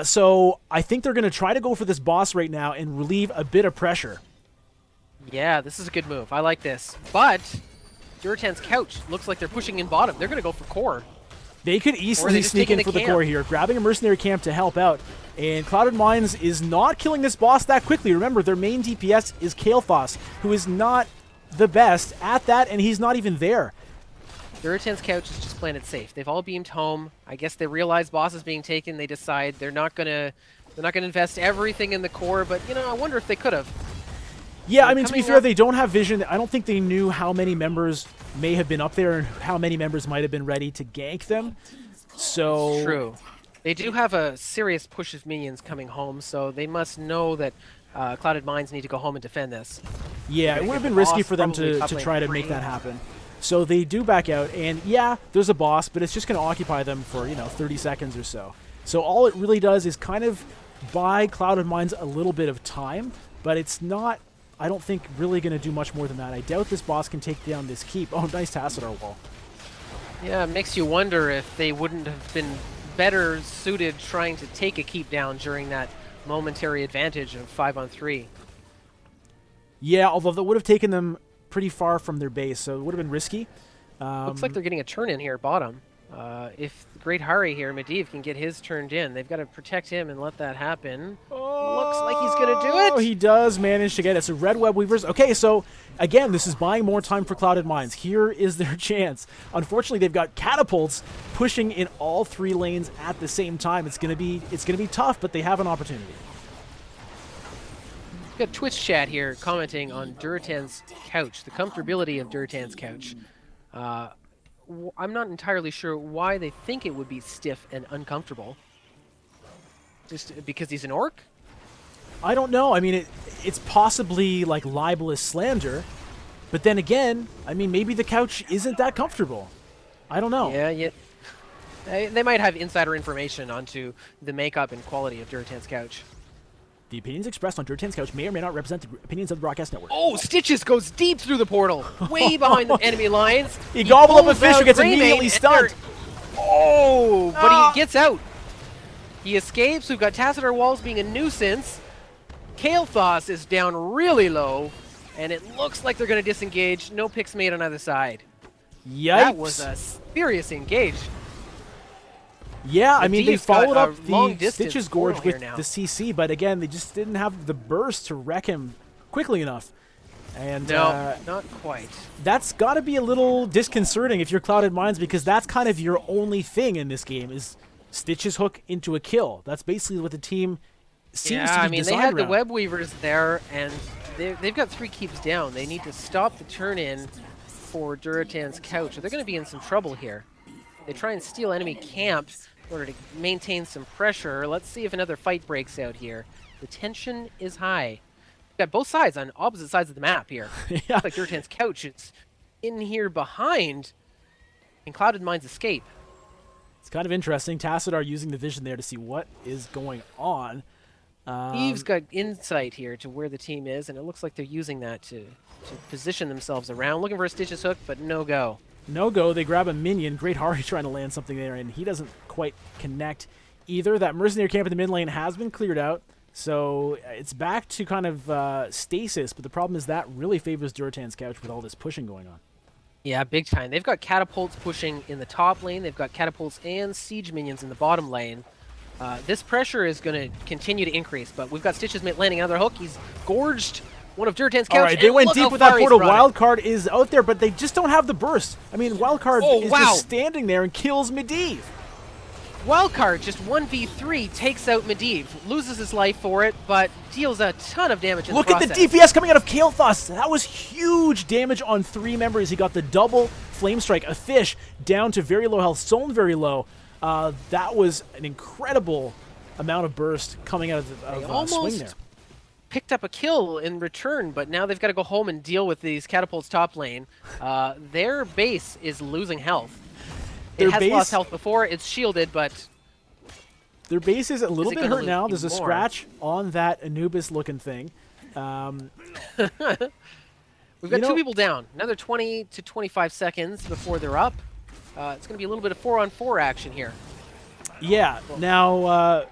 So I think they're going to try to go for this boss right now and relieve a bit of pressure. Yeah, this is a good move. I like this. But Durotan's couch looks like they're pushing in bottom. They're going to go for core. They could easily sneak in for the core here, grabbing a mercenary camp to help out. And Clouded Minds is not killing this boss that quickly. Remember, their main DPS is Kael'thas, who is not the best at that, and he's not even there. Durotan's couch is just playing it safe. They've all beamed home. I guess they realize boss is being taken. They decide they're not gonna invest everything in the core. But you know, I wonder if they could have. Yeah, I mean, to be fair, they don't have vision. I don't think they knew how many members may have been up there and how many members might have been ready to gank them. So true. They do have a serious push of minions coming home, so they must know that Clouded Minds need to go home and defend this. Yeah, it would have been risky for them to try to make that happen. So they do back out, and yeah, there's a boss, but it's just going to occupy them for, 30 seconds or so. So all it really does is kind of buy Clouded Minds a little bit of time, but it's not, I don't think, really going to do much more than that. I doubt this boss can take down this keep. Oh, nice Tassadar wall. Yeah, it makes you wonder if they wouldn't have been better suited trying to take a keep down during that momentary advantage of 5-on-3. Yeah, although that would have taken them pretty far from their base, so it would have been risky. Looks like they're getting a turn in here bottom. If Great Hari here, Medivh, can get his turned in, they've got to protect him and let that happen. Looks like he's going to do it. Oh, he does manage to get it. So Red Web Weavers. Okay, so again, this is buying more time for Clouded Minds. Here is their chance. Unfortunately, they've got catapults pushing in all 3 lanes at the same time. It's going to be tough, but they have an opportunity. We've got Twitch chat here commenting on Durotan's couch, the comfortability of Durotan's couch. I'm not entirely sure why they think it would be stiff and uncomfortable. Just because he's an orc? I don't know. I mean, it's possibly like libelous slander, but then again, I mean, maybe the couch isn't that comfortable. I don't know. Yeah. They might have insider information onto the makeup and quality of Durotan's couch. The opinions expressed on Durotan's couch may or may not represent the opinions of the broadcast network. Oh, Stitches goes deep through the portal, way behind the enemy lines. He gobbled up a fish who gets immediately stunned. Oh, but he gets out. He escapes. We've got Tassadar walls being a nuisance. Kael'thas is down really low, and it looks like they're going to disengage. No picks made on either side. Yikes. That was a serious engage. Yeah, I mean, they followed up the Stitches Gorge with the CC, but again, they just didn't have the burst to wreck him quickly enough. And no, not quite. That's got to be a little disconcerting if you're Clouded Minds, because that's kind of your only thing in this game is Stitches hook into a kill. That's basically what the team seems to be designed they had around. the Web Weavers there, and they've got 3 keeps down. They need to stop the turn-in for Durotan's couch, or they're going to be in some trouble here. They try and steal enemy camps in order to maintain some pressure. Let's see if another fight breaks out here. The tension is high. We've got both sides on opposite sides of the map here. Yeah. Looks like Durotan's couch is in here behind, and Clouded Minds escape. It's kind of interesting. Tassadar using the vision there to see what is going on. Eve's got insight here to where the team is, and it looks like they're using that to position themselves around. Looking for a Stitches hook, but no go. No go. They grab a minion. Great Hari trying to land something there, and he doesn't quite connect. either. That mercenary camp in the mid lane has been cleared out, so it's back to kind of stasis, but the problem is that really favors Durotan's couch with all this pushing going on. Yeah, big time. They've got catapults pushing in the top lane. They've got catapults and siege minions in the bottom lane. This pressure is going to continue to increase, but we've got Stitches landing another hook. He's gorged one of Durotan's couch. All right, they went deep with that portal. Wildcard is out there, but they just don't have the burst. I mean, Wildcard is just standing there and kills Medivh. Wildcard just 1v3 takes out Medivh, loses his life for it, but deals a ton of damage in the process. Look at the DPS coming out of Kael'thas. That was huge damage on 3 members. He got the double Flame Strike, a fish down to very low health, Soln very low. That was an incredible amount of burst coming out of swing there. Picked up a kill in return, but now they've got to go home and deal with these catapults top lane. Their base is losing health. It has lost health before. It's shielded, but their base is a little bit hurt now. There's a scratch on that Anubis-looking thing. We've got 2 people down. Another 20 to 25 seconds before they're up. It's going to be a little bit of 4-on-4 action here. Yeah. Now,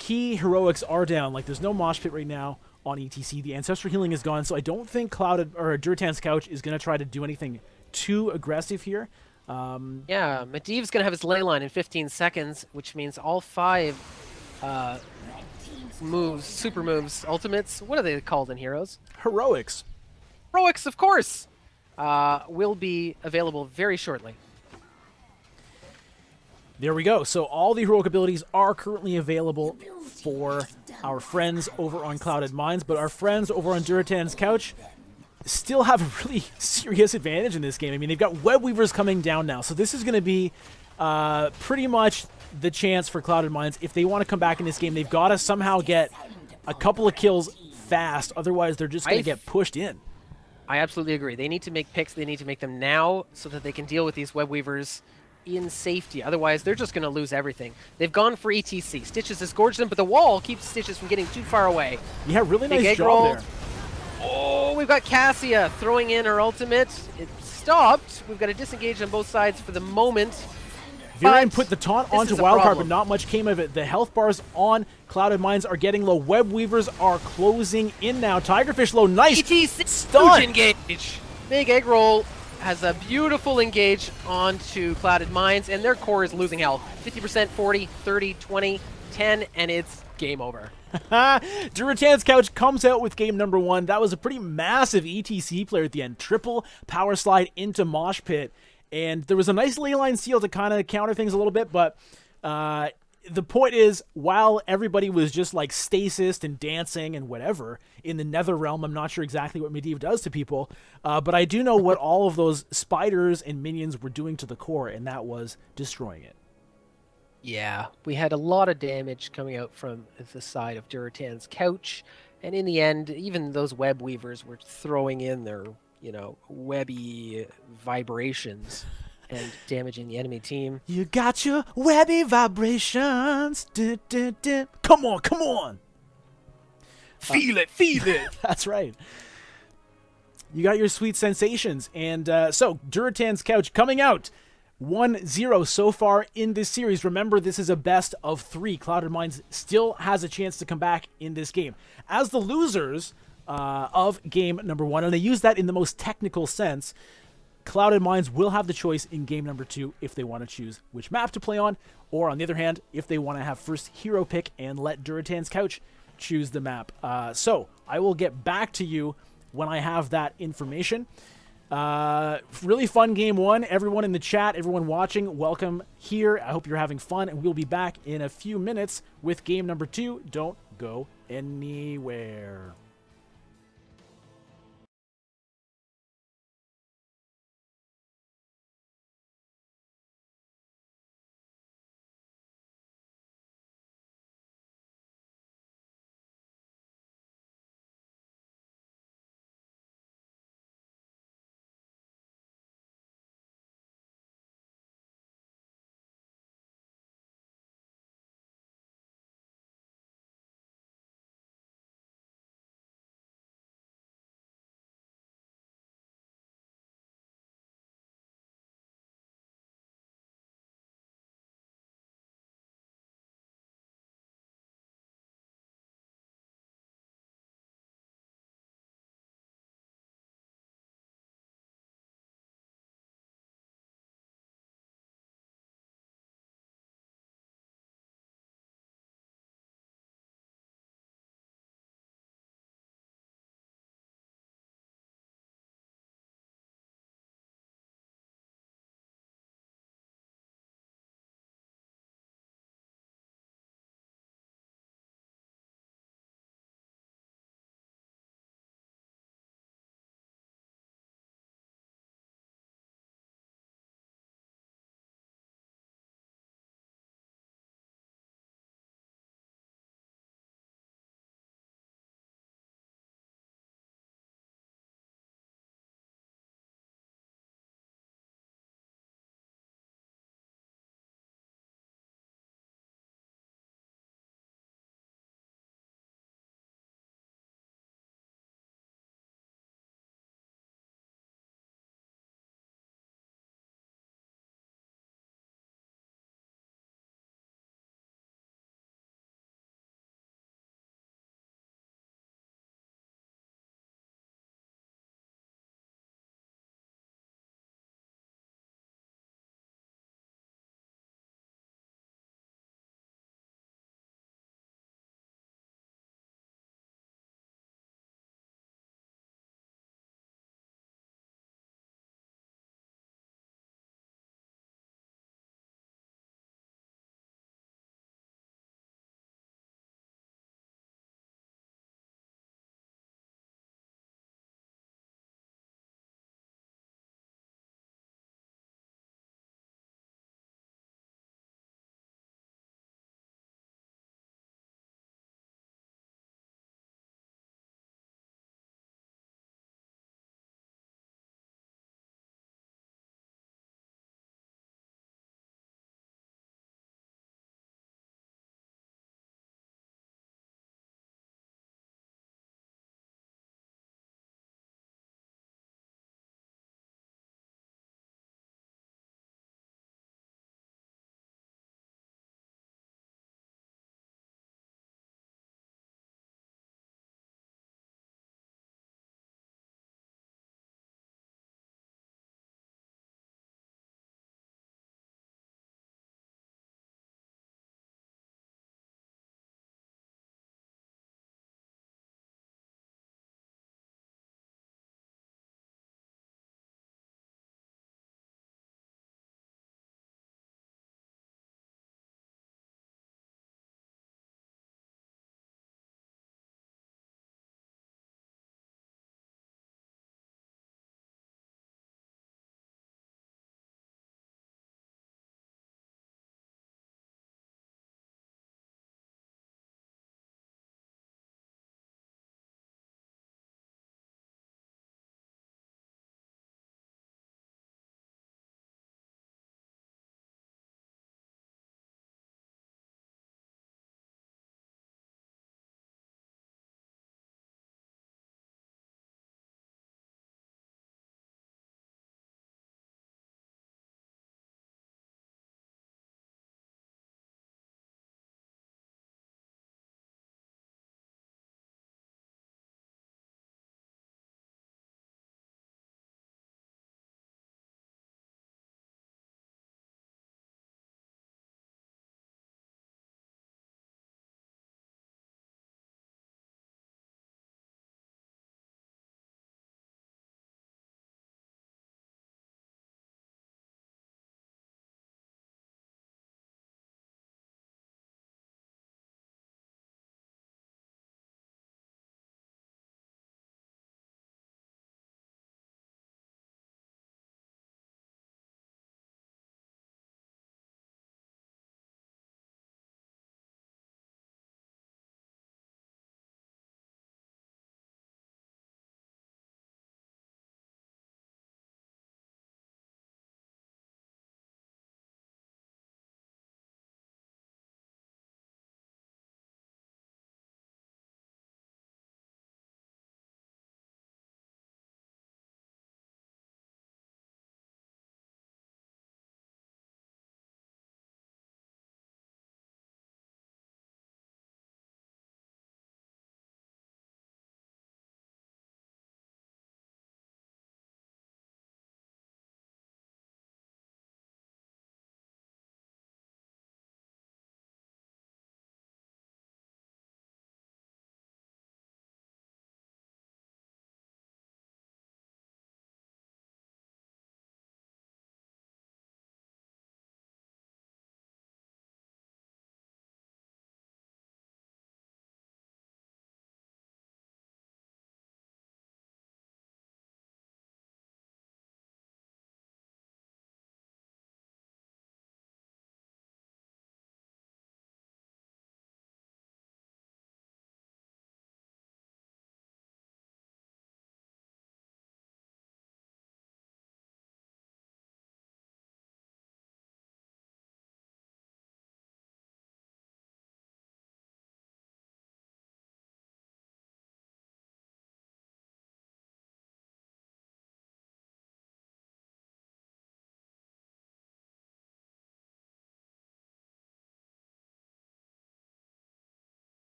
key heroics are down. Like, there's no mosh pit right now on ETC. The Ancestral Healing is gone, so I don't think Durotan's couch is going to try to do anything too aggressive here. Yeah, Medivh's going to have his ley line in 15 seconds, which means all 5 moves, super moves, ultimates, what are they called in Heroes? Heroics. Heroics, of course, will be available very shortly. There we go. So all the heroic abilities are currently available for our friends over on Clouded Minds, but our friends over on Durotan's couch still have a really serious advantage in this game. I mean, they've got Web Weavers coming down now, so this is going to be pretty much the chance for Clouded Minds. If they want to come back in this game, they've got to somehow get a couple of kills fast, otherwise they're just going to get pushed in. I absolutely agree. They need to make picks. They need to make them now so that they can deal with these Web Weavers in safety. Otherwise, they're just going to lose everything. They've gone for ETC. Stitches has gorged them, but the wall keeps Stitches from getting too far away. Yeah, really nice job there. Oh, we've got Cassia throwing in her ultimate. It stopped. We've got to disengage on both sides for the moment. Varian put the taunt onto Wildcard, but not much came of it. The health bars on Clouded Minds are getting low. Web Weavers are closing in now. Tigerfish low, nice stun. Engage. Big Egg Roll has a beautiful engage onto Clouded Minds, and their core is losing health. 50%, 40, 30, 20, 10, and it's game over. Durotan's couch comes out with game number 1. That was a pretty massive ETC player at the end. Triple power slide into Mosh Pit. And there was a nice leyline seal to kind of counter things a little bit, but the point is, while everybody was just like stasis and dancing and whatever in the Nether Realm, I'm not sure exactly what Medivh does to people, but I do know what all of those spiders and minions were doing to the core, and that was destroying it. Yeah, we had a lot of damage coming out from the side of Durotan's couch, and in the end, even those Web Weavers were throwing in their, you know, webby vibrations and damaging the enemy team. You got your webby vibrations. Dun, dun, dun. Come on, come on. Feel it, feel it. That's right. You got your sweet sensations. And so, Durotan's couch coming out 1-0 so far in this series. Remember, this is a best of 3. Clouded Minds still has a chance to come back in this game. As the losers of game number 1, and I use that in the most technical sense, Clouded Minds will have the choice in game number 2 if they want to choose which map to play on, or on the other hand, if they want to have first hero pick and let Durotan's couch choose the map. So I will get back to you when I have that information. Really fun game 1. Everyone in the chat, everyone watching, welcome here. I hope you're having fun, and we'll be back in a few minutes with game number 2. Don't go anywhere.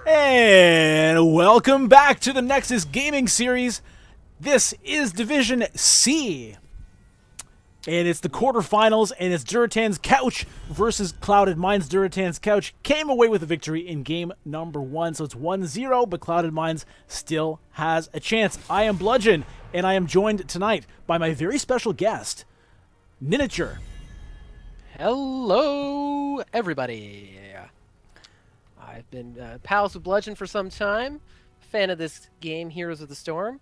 And welcome back to the Nexus Gaming Series. This is Division C. And it's the quarterfinals, and it's Durotan's Couch versus Clouded Minds. Durotan's Couch came away with a victory in game number 1, so it's 1-0, but Clouded Minds still has a chance. I am Bludgeon, and I am joined tonight by my very special guest, Niniture. Hello, everybody. I've been pals with Bludgeon for some time. Fan of this game, Heroes of the Storm.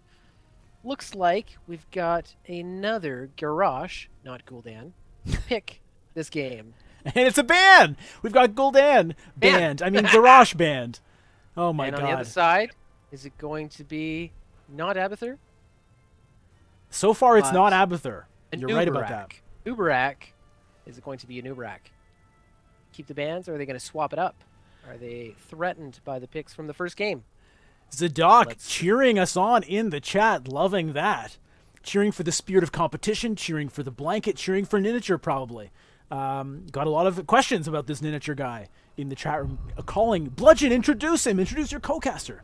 Looks like we've got another Garrosh, not Gul'dan, pick this game. And it's a band! We've got Gul'dan band. I mean, Garrosh band. Oh my god. And on the other side, is it going to be not Abathur? So far, it's not Abathur. You're right about Uberak. that. Uberak. Is it going to be an Uberak? Keep the bands, or are they going to swap it up? Are they threatened by the picks from the first game? Zadok cheering us on in the chat, loving that. Cheering for the spirit of competition, cheering for the blanket, cheering for Niniture probably. Got a lot of questions about this Niniture guy in the chat room, calling Bludgeon, introduce him, introduce your co-caster.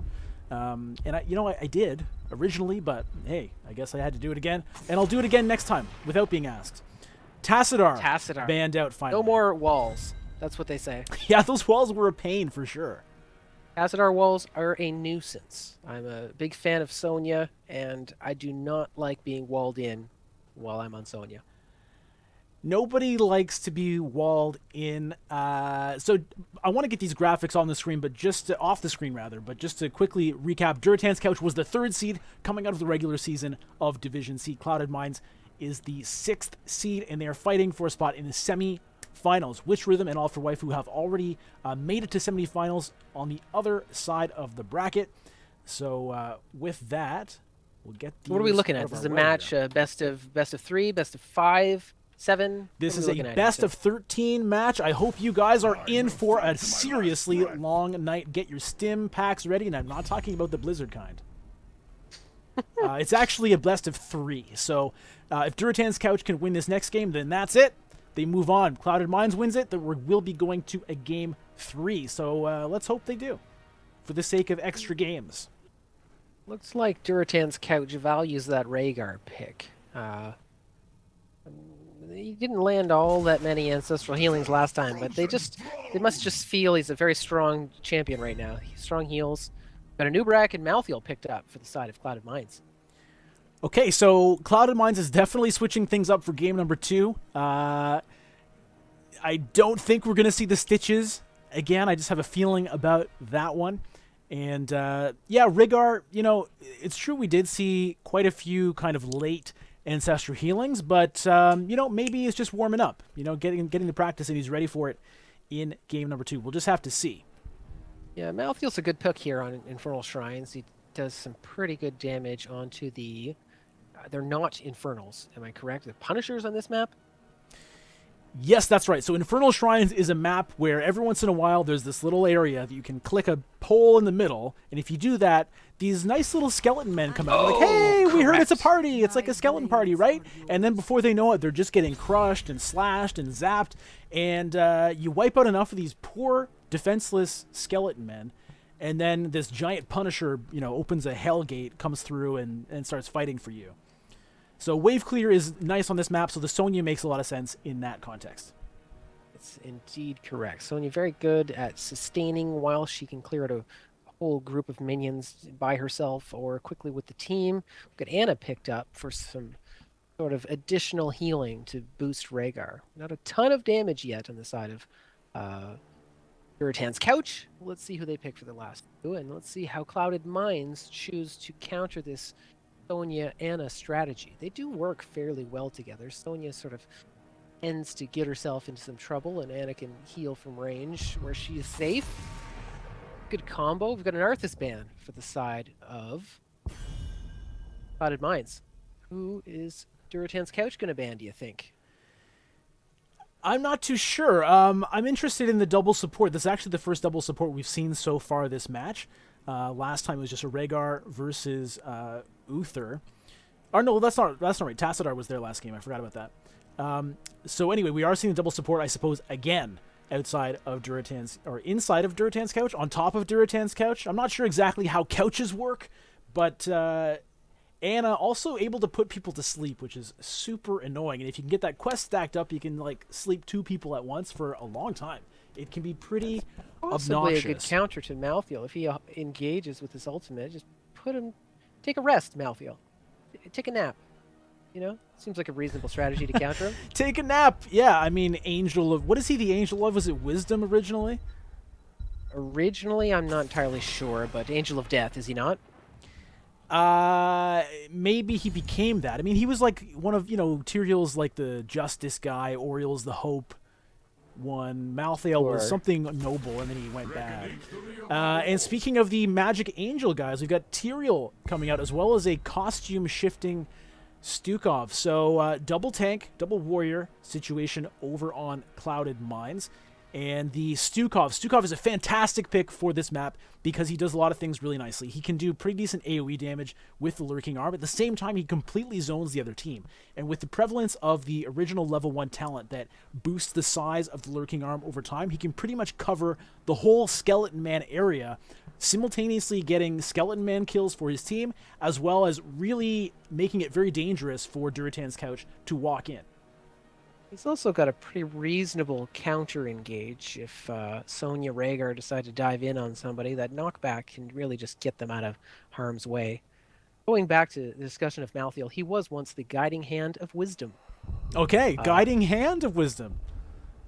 And I did originally, but hey, I guess I had to do it again, and I'll do it again next time without being asked. Tassadar banned out finally. No more walls. That's what they say. Yeah, those walls were a pain for sure. Tassadar walls are a nuisance. I'm a big fan of Sonya, and I do not like being walled in while I'm on Sonya. Nobody likes to be walled in. So I want to get these graphics on the screen, but off the screen rather. But just to quickly recap, Durotan's Couch was the 3rd seed coming out of the regular season of Division C. Clouded Minds is the 6th seed, and they are fighting for a spot in the semi-finals. Witch Rhythm and All for Waifu have already made it to semi-finals on the other side of the bracket. So with that, we'll get these. What are we looking at? This is a match, best of 3, best of 5, 7. This is a best of 13 match. I hope you guys are in for a seriously long night. Get your stim packs ready, and I'm not talking about the Blizzard kind. It's actually a best of 3. So if Durotan's Couch can win this next game, then that's it. They move on. Clouded Minds wins it. Then we'll be going to a game 3. So let's hope they do, for the sake of extra games. Looks like Durotan's Couch values that Rhaegar pick. He didn't land all that many ancestral healings last time, but they must just feel he's a very strong champion right now. Strong heals. Got a Uberak and Malthael picked up for the side of Clouded Minds. Okay, so Clouded Minds is definitely switching things up for game number 2. I don't think we're going to see the Stitches again. I just have a feeling about that one. And yeah, Rhaegar, it's true we did see quite a few kind of late ancestral healings, but maybe it's just warming up, getting the practice, and he's ready for it in game number 2. We'll just have to see. Yeah, Malthael's a good pick here on Infernal Shrines. He does some pretty good damage onto the... they're not Infernals, am I correct? The Punishers on this map? Yes, that's right. So Infernal Shrines is a map where every once in a while there's this little area that you can click a pole in the middle, and if you do that, these nice little skeleton men come out like, hey, we heard it's a party. It's like a skeleton party, right? And then before they know it, they're just getting crushed and slashed and zapped, and you wipe out enough of these poor, defenseless skeleton men, and then this giant Punisher, opens a hell gate, comes through, and starts fighting for you. So wave clear is nice on this map, so the Sonya makes a lot of sense in that context. It's indeed correct. Sonya very good at sustaining while she can clear out a whole group of minions by herself or quickly with the team. We've got Anna picked up for some sort of additional healing to boost Rhaegar. Not a ton of damage yet on the side of Durotan's Couch. Let's see who they pick for the last two, and let's see how Clouded Minds choose to counter this Sonya-Anna strategy. They do work fairly well together. Sonya sort of tends to get herself into some trouble, and Anna can heal from range where she is safe. Good combo. We've got an Arthas ban for the side of Clouded Minds. Who is Durotan's Couch going to ban, do you think? I'm not too sure. I'm interested in the double support. This is actually the first double support we've seen so far this match. Last time it was just a Rhaegar versus Uther. Or no, that's not right. Tassadar was there last game. I forgot about that. So anyway, we are seeing the double support, I suppose, again. outside of Durotan's, or inside of Durotan's couch, on top of Durotan's couch. I'm not sure exactly how couches work, but Anna also able to put people to sleep, which is super annoying. And if you can get that quest stacked up, you can like sleep 2 people at once for a long time. It can be pretty Possibly obnoxious. a good counter to Malthael. If he engages with his ultimate, just put him, take a rest, Malthael. Take a nap. You know, seems like a reasonable strategy to counter him. Take a nap. Yeah, I mean, Angel of... What is he the Angel of? Was it Wisdom originally? Originally, I'm not entirely sure, but Angel of Death, is he not? Maybe he became that. I mean, he was like one of, Tyrael's like the Justice guy, Oriel's the Hope one. Malthael was something noble, and then he went bad. And speaking of the Magic Angel guys, we've got Tyrael coming out, as well as a costume-shifting Stukov. So double tank, double warrior situation over on Clouded Mines. And the Stukov is a fantastic pick for this map because he does a lot of things really nicely. He can do pretty decent AoE damage with the Lurking Arm. At the same time, he completely zones the other team. And with the prevalence of the original level 1 talent that boosts the size of the Lurking Arm over time, he can pretty much cover the whole Skeleton Man area, simultaneously getting Skeleton Man kills for his team, as well as really making it very dangerous for Durotan's couch to walk in. He's also got a pretty reasonable counter engage. If Sonya Rhaegar decide to dive in on somebody, that knockback can really just get them out of harm's way. Going back to the discussion of Malthael, he was once the guiding hand of wisdom. Okay, guiding hand of wisdom.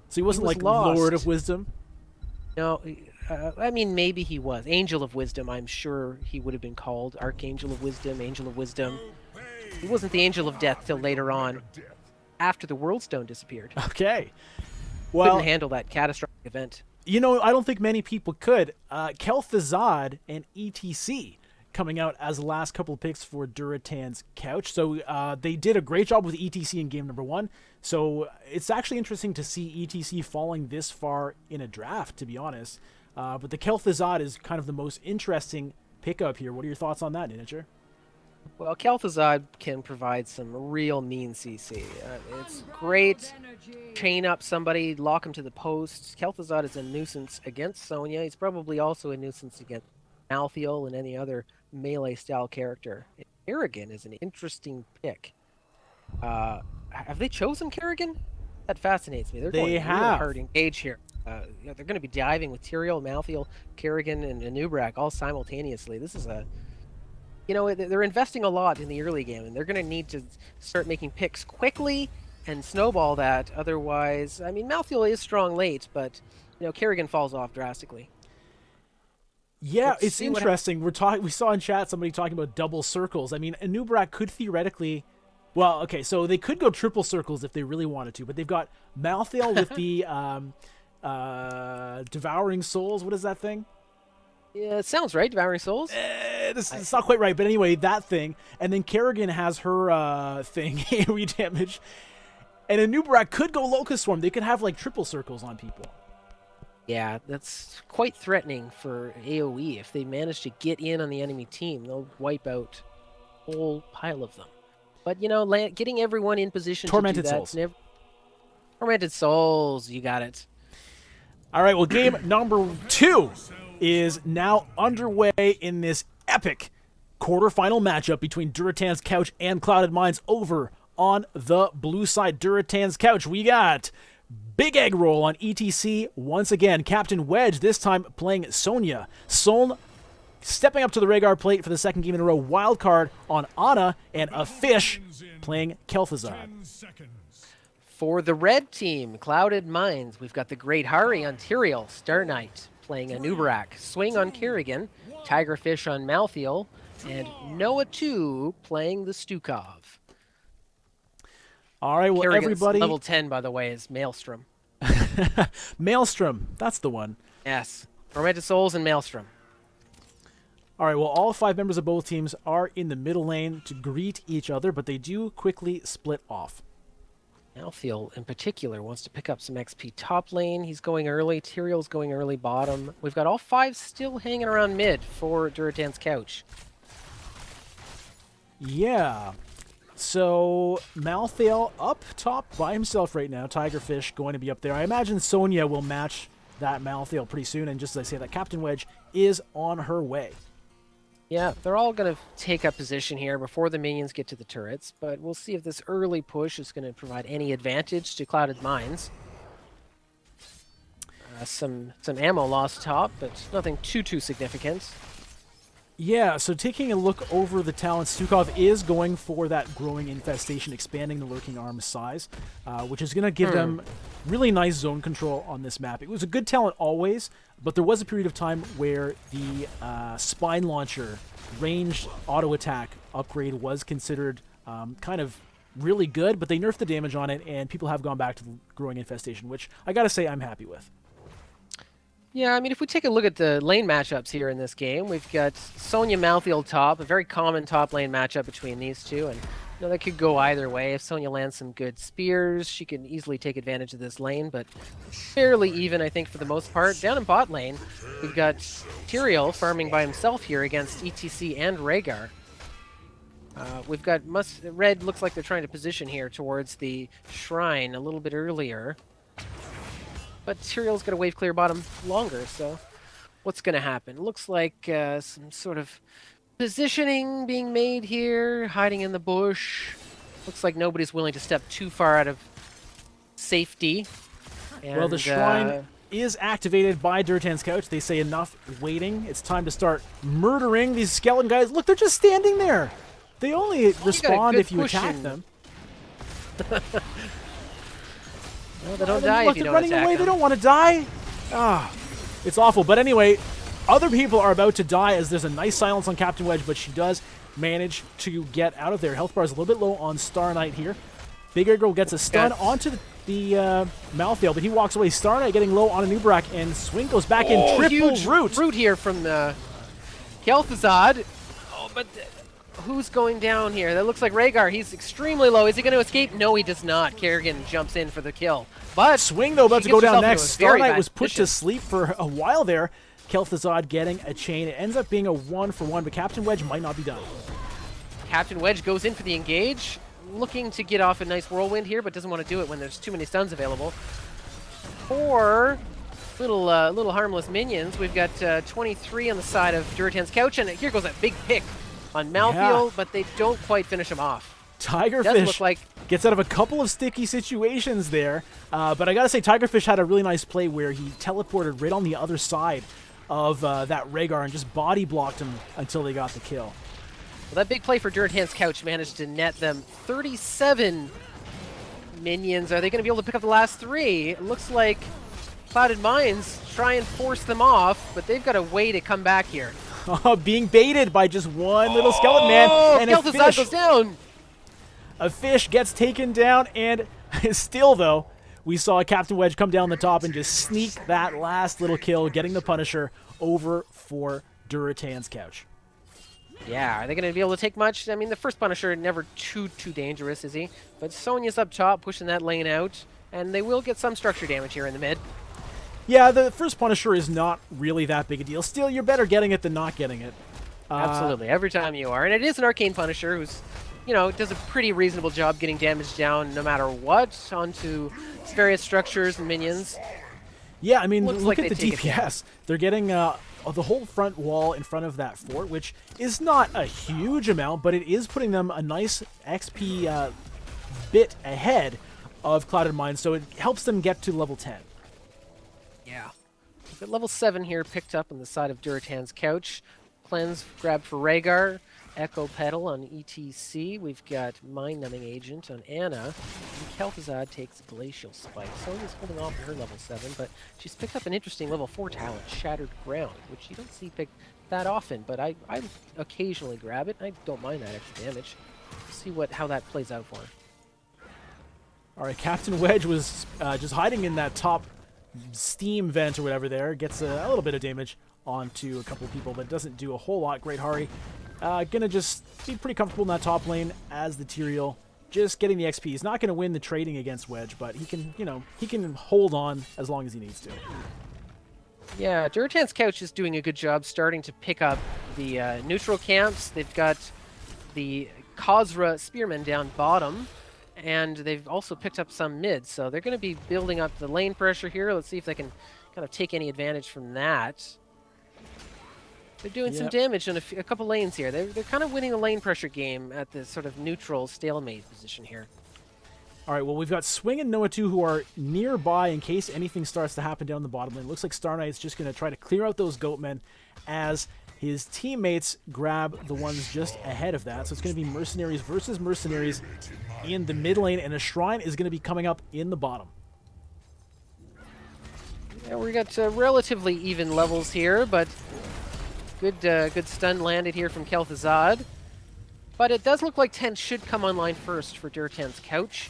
So he wasn't like lost. Lord of Wisdom? No, I mean, maybe he was. Angel of Wisdom, I'm sure he would have been called. Archangel of Wisdom, Angel of Wisdom. He wasn't the Angel of Death till later on, after the World Stone disappeared. Okay. Well, couldn't handle that catastrophic event. I don't think many people could. Kel'Thuzad and ETC coming out as the last couple of picks for Durotan's couch. So they did a great job with ETC in game number 1. So it's actually interesting to see ETC falling this far in a draft, to be honest. But the Kel'Thuzad is kind of the most interesting pickup here. What are your thoughts on that, Ninja? Well, Kel'Thuzad can provide some real mean CC. It's great. Chain up somebody, lock him to the post. Kel'Thuzad is a nuisance against Sonya. He's probably also a nuisance against Malthael and any other melee-style character. Kerrigan is an interesting pick. Have they chosen Kerrigan? That fascinates me. They're going really hard engage here. They're going to be diving with Tyrael, Malthael, Kerrigan, and Anubrak all simultaneously. This is a... they're investing a lot in the early game, and they're going to need to start making picks quickly and snowball that. Otherwise, I mean, Malthael is strong late, but, Kerrigan falls off drastically. Yeah, it's interesting. We saw in chat somebody talking about double circles. I mean, Anubrak could theoretically... Well, okay, so they could go triple circles if they really wanted to, but they've got Malthael with the Devouring Souls. What is that thing? Yeah, it sounds right, Devouring Souls. It's not quite right, but anyway, that thing. And then Kerrigan has her thing, AoE damage. And Anubrak could go Locust Swarm. They could have, like, triple circles on people. Yeah, that's quite threatening for AoE. If they manage to get in on the enemy team, they'll wipe out a whole pile of them. But, getting everyone in position Tormented to do that... Souls. Tormented Souls, you got it. All right, well, game number 2 is now underway in this epic quarterfinal matchup between Durotan's couch and Clouded Mines over on the blue side. Durotan's couch, we got Big Egg Roll on ETC once again. Captain Wedge this time playing Sonya. Soln stepping up to the Rhaegar plate for the second game in a row. Wildcard on Ana, and a Fish playing Kel'Thuzad. For the red team, Clouded Mines, we've got the Great Hari on Tyrael, Star Knight playing Anubrak, Swing on Kerrigan, Tigerfish on Malthael, and Noah 2 playing the Stukov. All right, well, Kerrigan's everybody... level 10, by the way, is Maelstrom. Maelstrom, that's the one. Yes, Tormented Souls and Maelstrom. All right, well, all 5 members of both teams are in the middle lane to greet each other, but they do quickly split off. Malthael, in particular, wants to pick up some XP top lane. He's going early. Tyrael's going early bottom. We've got all 5 still hanging around mid for Durotan's couch. Yeah. So Malthael up top by himself right now. Tigerfish going to be up there. I imagine Sonya will match that Malthael pretty soon. And just as I say that, Captain Wedge is on her way. Yeah, they're all going to take up position here before the minions get to the turrets, but we'll see if this early push is going to provide any advantage to Clouded Mines. Some ammo lost top, but nothing too significant. Yeah, so taking a look over the talents, Stukov is going for that growing infestation, expanding the lurking arm size, which is going to give them really nice zone control on this map. It was a good talent always, but there was a period of time where the spine launcher ranged auto attack upgrade was considered kind of really good, but they nerfed the damage on it, and people have gone back to the growing infestation, which I gotta say I'm happy with. Yeah, I mean, if we take a look at the lane matchups here in this game, we've got Sonya Malthael top, a very common top lane matchup between these two, and that could go either way. If Sonya lands some good spears, she can easily take advantage of this lane, but fairly even, I think, for the most part. Down in bot lane, we've got Tyrael farming by himself here against ETC and Rhaegar. We've got Red looks like they're trying to position here towards the shrine a little bit earlier. But Tyrael's going to wave clear bottom longer, so what's going to happen? Looks like some sort of positioning being made here, hiding in the bush. Looks like nobody's willing to step too far out of safety. And, well, the shrine is activated by Durotan's couch. They say enough waiting. It's time to start murdering these skeleton guys. Look, they're just standing there. They only respond if you attack them. Well, they don't die if you don't running attack away. them. They don't want to die. It's awful. But anyway, other people are about to die as there's a nice silence on Captain Wedge, but she does manage to get out of there. Health bar is a little bit low on Star Knight here. Big Air Girl gets a stun onto the Malthael, but he walks away. Star Knight getting low on a Nubrak, and Swing goes back in triple huge root. Root here from Kel'Thuzad. Oh, but who's going down here? That looks like Rhaegar. He's extremely low. Is he going to escape? No, he does not. Kerrigan jumps in for the kill. But Swing, though, about to go down next. Star Knight was put position. to sleep for a while there. Kel'Thuzad getting a chain. It ends up being a 1-for-1, but Captain Wedge might not be done. Captain Wedge goes in for the engage, looking to get off a nice whirlwind here, but doesn't want to do it when there's too many stuns available. For little harmless minions, we've got 23 on the side of Durotan's couch, and here goes that big pick on Malthael, but they don't quite finish him off. Tigerfish gets out of a couple of sticky situations there, but I gotta say Tigerfish had a really nice play where he teleported right on the other side of that Rhaegar and just body blocked him until they got the kill. Well, that big play for Durotan's couch managed to net them 37 minions. Are they going to be able to pick up the last 3? It looks like Clouded Mines try and force them off, but they've got a way to come back here. Being baited by just one little skeleton man, and Kel'Thuzad goes down. A fish gets taken down, and still, though, we saw Captain Wedge come down the top and just sneak that last little kill, getting the Punisher over for Durotan's couch. Yeah, are they going to be able to take much? I mean, the first Punisher, never too dangerous, is he? But Sonya's up top, pushing that lane out, and they will get some structure damage here in the mid. Yeah, the first Punisher is not really that big a deal. Still, you're better getting it than not getting it. Absolutely, every time you are. And it is an Arcane Punisher who's, does a pretty reasonable job getting damage down no matter what onto various structures and minions. Yeah, I mean, Looks look like at the they take it down. DPS. They're getting the whole front wall in front of that fort, which is not a huge amount, but it is putting them a nice XP bit ahead of Clouded Mines, so it helps them get to level 10. Yeah. We've got level 7 here picked up on the side of Durotan's couch. Cleanse grabbed for Rhaegar. Echo Pedal on ETC. We've got Mind Numbing Agent on Anna. And Kel'Thuzad takes Glacial Spike. Sonya's holding off for her level 7, but she's picked up an interesting level 4 talent, Shattered Ground, which you don't see picked that often, but I occasionally grab it. I don't mind that extra damage. See how that plays out for her. All right, Captain Wedge was just hiding in that top steam vent or whatever there. Gets a little bit of damage onto a couple of people, but doesn't do a whole lot. Great Hari. Gonna just be pretty comfortable in that top lane as the Tyrael, just getting the XP. He's not gonna win the trading against Wedge, but he can, he can hold on as long as he needs to. Yeah, Durotan's couch is doing a good job starting to pick up the neutral camps. They've got the Khazra Spearmen down bottom, and they've also picked up some mid, so they're going to be building up the lane pressure here. Let's see if they can kind of take any advantage from that. They're doing some damage on a couple lanes here. They're kind of winning the lane pressure game at this sort of neutral stalemate position here. All right, well, we've got Swing and Noah 2 who are nearby in case anything starts to happen down the bottom lane. Looks like Star Knight's just going to try to clear out those Goatmen as his teammates grab the ones just ahead of that. So it's going to be Mercenaries versus Mercenaries in the mid lane, and a Shrine is going to be coming up in the bottom. Yeah, we got relatively even levels here, but good stun landed here from Kel'Thuzad. But it does look like 10 should come online first for Durotan's Couch.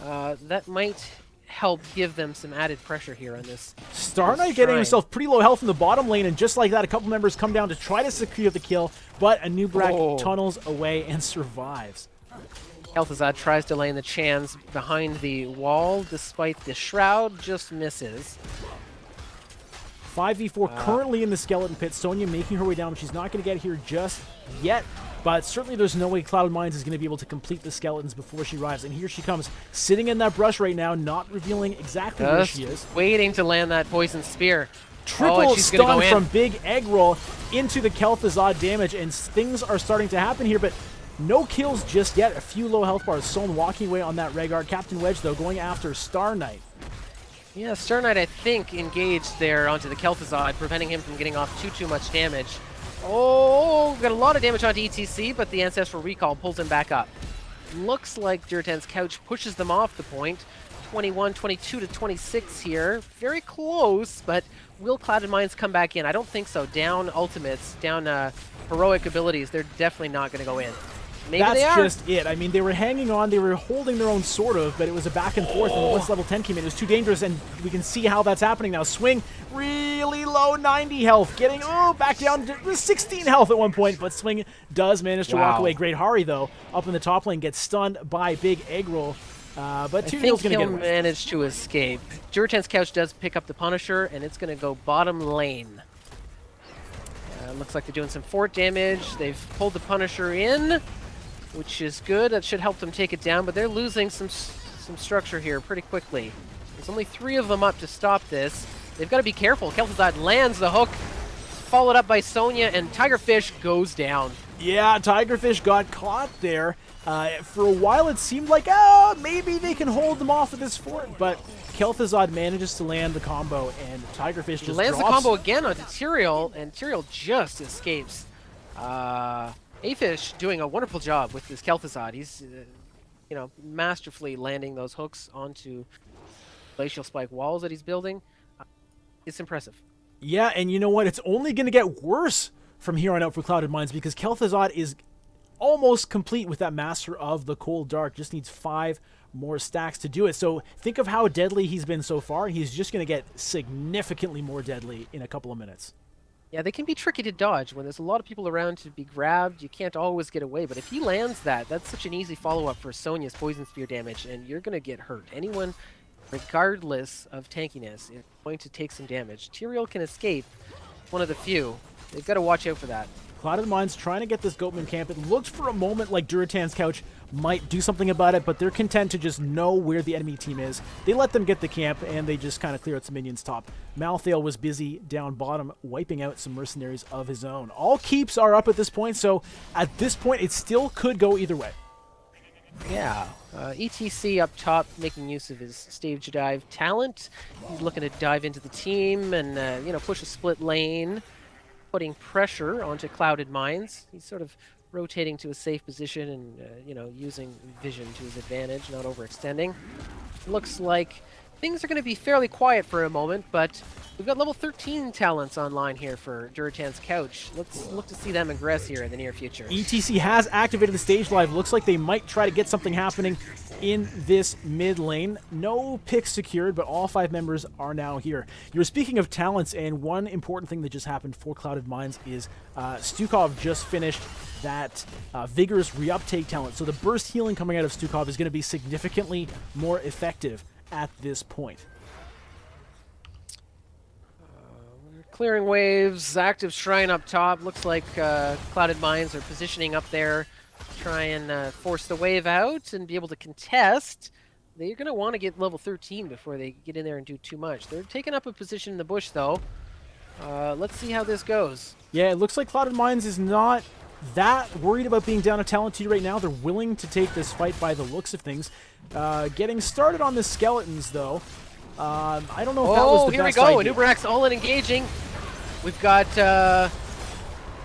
That might help give them some added pressure here on this. Star Knight getting himself pretty low health in the bottom lane, and just like that, a couple members come down to try to secure the kill, but Anub'arak tunnels away and survives. Kel'Thuzad tries to lane the Chans behind the wall, despite the Shroud, just misses. 5v4 currently in the Skeleton Pit. Sonya making her way down, but she's not going to get here just yet. But certainly there's no way Cloud Mines is going to be able to complete the Skeletons before she arrives. And here she comes, sitting in that brush right now, not revealing exactly where she is. Waiting to land that Poison Spear. Triple stun from Big Egg Roll into the Kel'Thuzad damage, and things are starting to happen here, but no kills just yet. A few low health bars. Soln walking away on that Rhaegar. Captain Wedge, though, going after Star Knight. Yeah, Star Knight, I think, engaged there onto the Kel'Thuzad, preventing him from getting off too much damage. Oh, got a lot of damage onto ETC, but the Ancestral Recall pulls him back up. Looks like Durotan's Couch pushes them off the point. 21, 22 to 26 here. Very close, but will Clouded Minds come back in? I don't think so. Down ultimates, down heroic abilities, they're definitely not going to go in. Maybe That's they are. just it. I mean, they were hanging on, they were holding their own sort of, but it was a back and forth, and once level 10 came in, it was too dangerous, and we can see how that's happening now. Swing, really low, 90 health, getting, back down to 16 health at one point, but Swing does manage to walk away. Great Hari, though, up in the top lane, gets stunned by Big Egg Roll, but Tyrion's going to get away. Manage to escape. Durotan's Couch does pick up the Punisher, and it's going to go bottom lane. Looks like they're doing some fort damage. They've pulled the Punisher in, which is good. That should help them take it down, but they're losing some structure here pretty quickly. There's only 3 of them up to stop this. They've got to be careful. Kel'Thuzad lands the hook, followed up by Sonya, and Tigerfish goes down. Yeah, Tigerfish got caught there. For a while, it seemed like, maybe they can hold them off at this fort, but Kel'Thuzad manages to land the combo, and Tigerfish just lands drops. The combo again onto Tyrael, and Tyrael just escapes. Afish doing a wonderful job with this Kel'Thuzad. He's, masterfully landing those hooks onto glacial spike walls that he's building. It's impressive. Yeah, and you know what? It's only going to get worse from here on out for Clouded Minds, because Kel'Thuzad is almost complete with that Master of the Cold Dark. Just needs 5 more stacks to do it. So think of how deadly he's been so far. He's just going to get significantly more deadly in a couple of minutes. Yeah, they can be tricky to dodge. When there's a lot of people around to be grabbed, you can't always get away. But if he lands that, that's such an easy follow-up for Sonya's Poison Spear damage, and you're going to get hurt. Anyone, regardless of tankiness, is going to take some damage. Tyrael can escape, one of the few. They've got to watch out for that. Clouded Minds trying to get this Goatman camp. It looked for a moment like Durotan's Couch might do something about it, but they're content to just know where the enemy team is. They let them get the camp, and they just kind of clear out some minions top. Malthael was busy down bottom, wiping out some mercenaries of his own. All keeps are up at this point, so at this point, it still could go either way. Yeah, ETC up top making use of his stage dive talent. He's looking to dive into the team and, push a split lane, putting pressure onto Clouded Minds. He's sort of rotating to a safe position and, using vision to his advantage, not overextending. Looks like things are going to be fairly quiet for a moment, but we've got level 13 talents online here for Durotan's Couch. Let's look to see them aggress here in the near future. ETC has activated the stage live. Looks like they might try to get something happening in this mid lane. No picks secured, but all 5 members are now here. You were speaking of talents, and one important thing that just happened for Clouded Minds is Stukov just finished that Vigorous Reuptake talent. So the burst healing coming out of Stukov is going to be significantly more effective at this point. Clearing waves, active shrine up top. Looks like Clouded Minds are positioning up there, try and force the wave out and be able to contest. They're going to want to get level 13 before they get in there and do too much. They're taking up a position in the bush, though. Let's see how this goes. Yeah, it looks like Clouded Minds is not that worried about being down a talent 2 right now. They're willing to take this fight by the looks of things. Getting started on the skeletons, though. I don't know if that was the here we best go. idea. Nubarak's all in engaging. We've got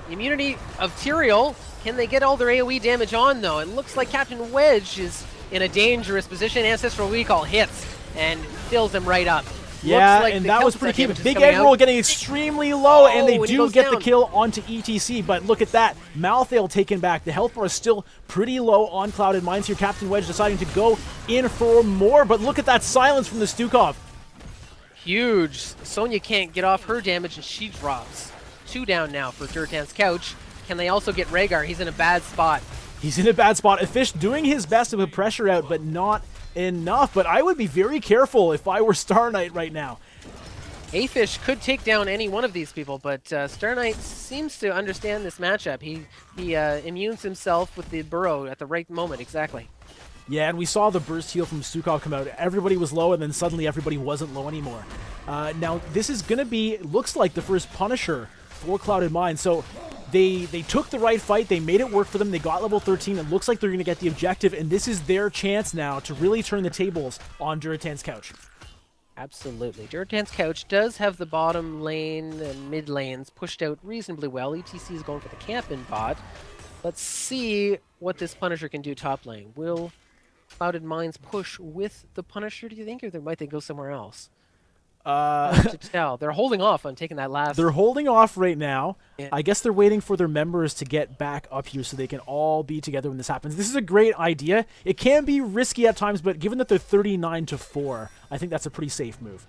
immunity of Tyrael. Can they get all their AoE damage on, though? It looks like Captain Wedge is in a dangerous position. Ancestral Recall hits and fills them right up. Yeah, like and the that was kill pretty percentage key. is Big coming Egg Roll out. getting extremely low, and they and he do goes get the down. kill onto ETC, but look at that. Malthael taken back. The health bar is still pretty low on Clouded Minds here. Captain Wedge deciding to go in for more, but look at that silence from the Stukov. Huge. Sonya can't get off her damage, and she drops. 2 down now for Durotan's couch. Can they also get Rhaegar? He's in a bad spot. He's in a bad spot. Fish doing his best to put pressure out, but not enough. But I would be very careful if I were Star Knight right now. Afish could take down any one of these people, but Star Knight seems to understand this matchup. He immunes himself with the burrow at the right moment, exactly. Yeah, and we saw the burst heal from Stukov come out. Everybody was low, and then suddenly everybody wasn't low anymore. Now, this is going to be, looks like, the first Punisher for Clouded Minds. So they took the right fight. They made it work for them. They got level 13. It looks like they're going to get the objective, and this is their chance now to really turn the tables on Durotan's couch. Absolutely. Durotan's couch does have the bottom lane and mid lanes pushed out reasonably well. ETC is going for the camp in bot. Let's see what this Punisher can do top lane. Will Clouded Minds push with the Punisher, do you think, or might they go somewhere else? Hard to tell. They're holding off on taking that last. They're holding off right now. Yeah. I guess they're waiting for their members to get back up here so they can all be together when this happens. This is a great idea. It can be risky at times, but given that they're 39-4, I think that's a pretty safe move.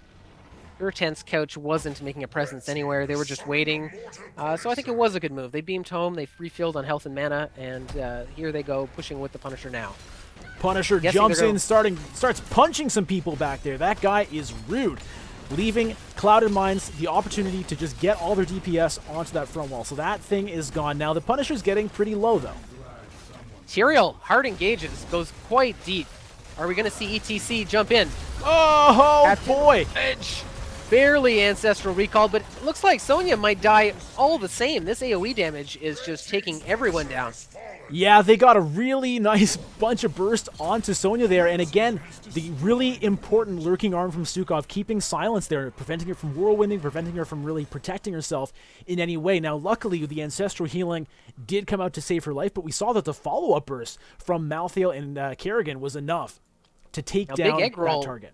Durotan's couch wasn't making a presence anywhere. They were just waiting. So I think it was a good move. They beamed home. They refilled on health and mana, and here they go, pushing with the Punisher now. Punisher jumps in, starts punching some people back there. That guy is rude, leaving Clouded Minds the opportunity to just get all their DPS onto that front wall. So that thing is gone. Now the Punisher's getting pretty low, though. Tyrael hard engages, goes quite deep. Are we going to see ETC jump in? Oh, boy. Edge. Barely Ancestral Recall, but it looks like Sonya might die all the same. This AoE damage is just taking everyone down. Yeah, they got a really nice bunch of burst onto Sonya there, and again, the really important lurking arm from Stukov, keeping silence there, preventing her from whirlwinding, preventing her from really protecting herself in any way. Now, luckily, the Ancestral Healing did come out to save her life, but we saw that the follow-up burst from Malthael and Kerrigan was enough to take down Big Egg Roll that target.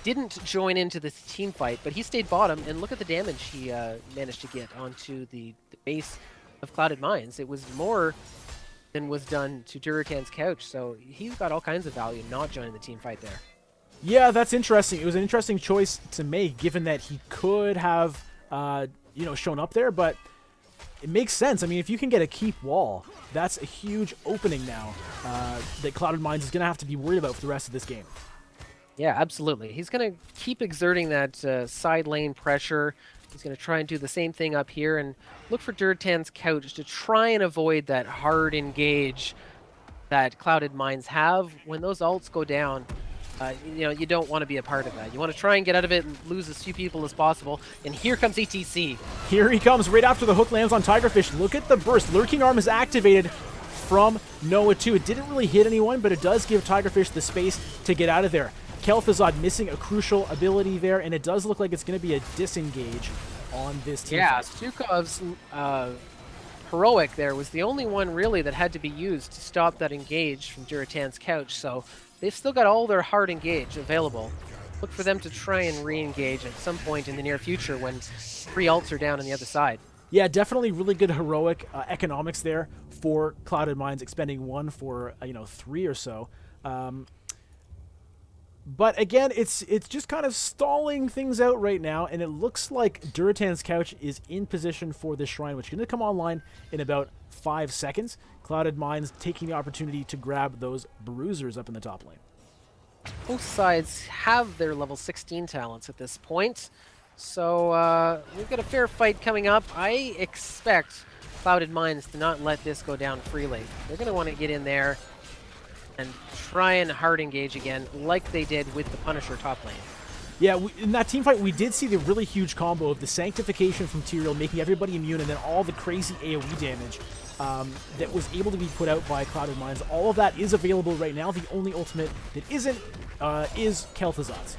didn't join into this team fight, but he stayed bottom, and look at the damage he managed to get onto the base of Clouded Minds. It was more than was done to Durotan's couch, so he's got all kinds of value not joining the team fight there. Yeah, that's interesting. It was an interesting choice to make, given that he could have, shown up there, but it makes sense. I mean, if you can get a keep wall, that's a huge opening now that Clouded Minds is going to have to be worried about for the rest of this game. Yeah, absolutely. He's going to keep exerting that side lane pressure. He's going to try and do the same thing up here and look for Durotan's couch to try and avoid that hard engage that Clouded Minds have. When those ults go down, you don't want to be a part of that. You want to try and get out of it and lose as few people as possible. And here comes ETC. Here he comes right after the hook lands on Tigerfish. Look at the burst. Lurking Arm is activated from Noah 2. It didn't really hit anyone, but it does give Tigerfish the space to get out of there. Kel'Thuzad missing a crucial ability there, and it does look like it's going to be a disengage on this team. Yeah, fight. Stukov's heroic there was the only one really that had to be used to stop that engage from Durotan's couch, so they've still got all their hard engage available. Look for them to try and re-engage at some point in the near future when 3 ults are down on the other side. Yeah, definitely really good heroic economics there for Clouded Minds, expending 1 for 3 or so. But again, it's just kind of stalling things out right now, and it looks like Durotan's couch is in position for this shrine, which is going to come online in about 5 seconds. Clouded Minds taking the opportunity to grab those bruisers up in the top lane. Both sides have their level 16 talents at this point. So we've got a fair fight coming up. I expect Clouded Minds to not let this go down freely. They're going to want to get in there and try and hard engage again like they did with the Punisher top lane. Yeah, in that team fight, we did see the really huge combo of the Sanctification from Tyrael making everybody immune, and then all the crazy AoE damage that was able to be put out by Clouded Minds. All of that is available right now. The only ultimate that isn't is Kel'Thuzad's.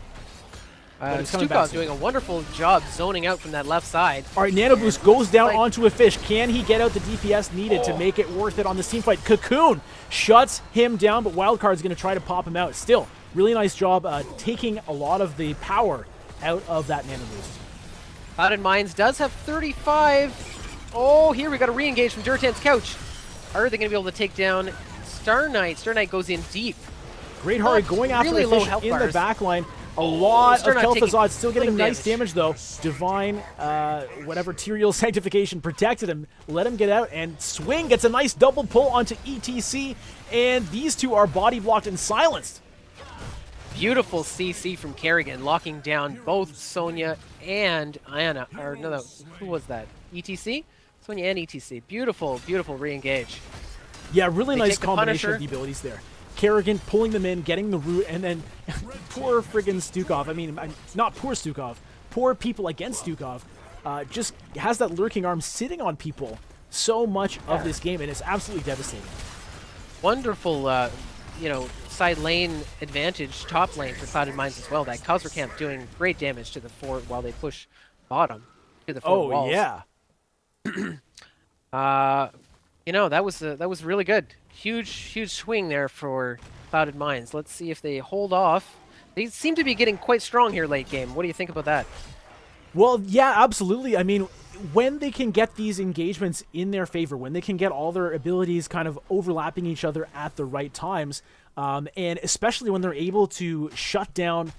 Stukov doing a wonderful job zoning out from that left side. All right, Nano Boost goes down onto a fish. Can he get out the DPS needed to make it worth it on this team fight? Cocoon shuts him down, but Wildcard's going to try to pop him out. Still, really nice job taking a lot of the power out of that Nano Boost. Clouded Minds does have 35. Oh, here we got a re-engage from Durotan's couch. Are they going to be able to take down Star Knight? Star Knight goes in deep. Great Hari going after really the fish in the back line. A lot of Kel'Thuzad still getting nice damage, though. Divine, whatever, Tyrael Sanctification protected him. Let him get out, and Swing gets a nice double pull onto ETC, and these two are body blocked and silenced. Beautiful CC from Kerrigan, locking down both Sonya and Anna. Or no, who was that? ETC? Sonya and ETC. Beautiful, beautiful re-engage. Yeah, really nice combination of the abilities there. Kerrigan pulling them in, getting the root, and then poor friggin' Stukov. I mean, not poor Stukov. Poor people against Stukov. Just has that lurking arm sitting on people so much of this game, and it's absolutely devastating. Wonderful, side lane advantage, top lane for Clouded Minds as well. That Khazra Camp doing great damage to the fort while they push bottom to the fort walls. Yeah. That was really good. Huge swing there for Clouded Minds. Let's see if they hold off. They seem to be getting quite strong here late game. What do you think about that? Well, yeah, absolutely. I mean, when they can get these engagements in their favor, when they can get all their abilities kind of overlapping each other at the right times, and especially when they're able to shut down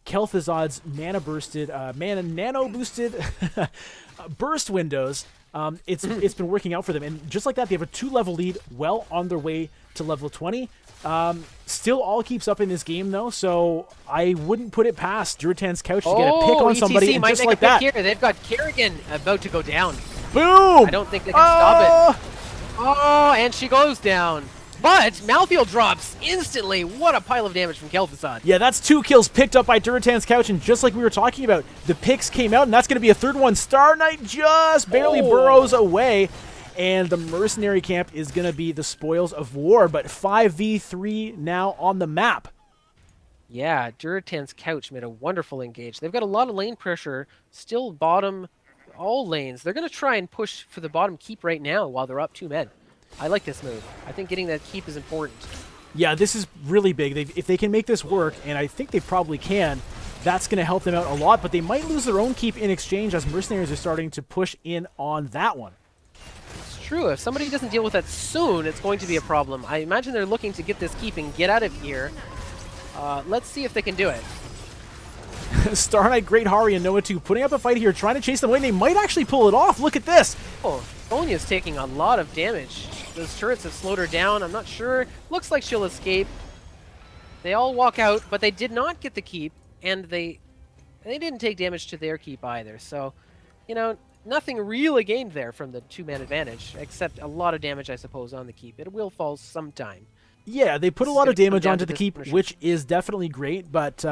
Kel'Thuzad's nano boosted burst windows, it's been working out for them. And just like that, they have a 2-level lead, well on their way to level 20. Still all keeps up in this game, though, so I wouldn't put it past Durotan's couch to get a pick on somebody, and just like that. Here. They've got Kerrigan about to go down. Boom! I don't think they can stop it. Oh, and she goes down. But Malthael drops instantly. What a pile of damage from Kel'Thuzad. Yeah, that's 2 kills picked up by Durotan's couch, and just like we were talking about, the picks came out, and that's going to be a third one. Star Knight just barely burrows away, and the mercenary camp is going to be the spoils of war, but 5v3 now on the map. Yeah, Durotan's couch made a wonderful engage. They've got a lot of lane pressure, still bottom all lanes. They're going to try and push for the bottom keep right now while they're up 2 men. I like this move. I think getting that keep is important. Yeah, this is really big. If they can make this work, and I think they probably can, that's going to help them out a lot, but they might lose their own keep in exchange as mercenaries are starting to push in on that one. It's true. If somebody doesn't deal with that soon, it's going to be a problem. I imagine they're looking to get this keep and get out of here. Let's see if they can do it. Star Knight, Great Hari, and Noah 2 putting up a fight here, trying to chase them away, and they might actually pull it off. Look at this. Oh, Sonya's taking a lot of damage. Those turrets have slowed her down. I'm not sure. Looks like she'll escape. They all walk out, but they did not get the keep, and they didn't take damage to their keep either. So, nothing really gained there from the 2-man advantage, except a lot of damage, I suppose, on the keep. It will fall sometime. Yeah, they put a lot of damage onto the keep, which is definitely great, but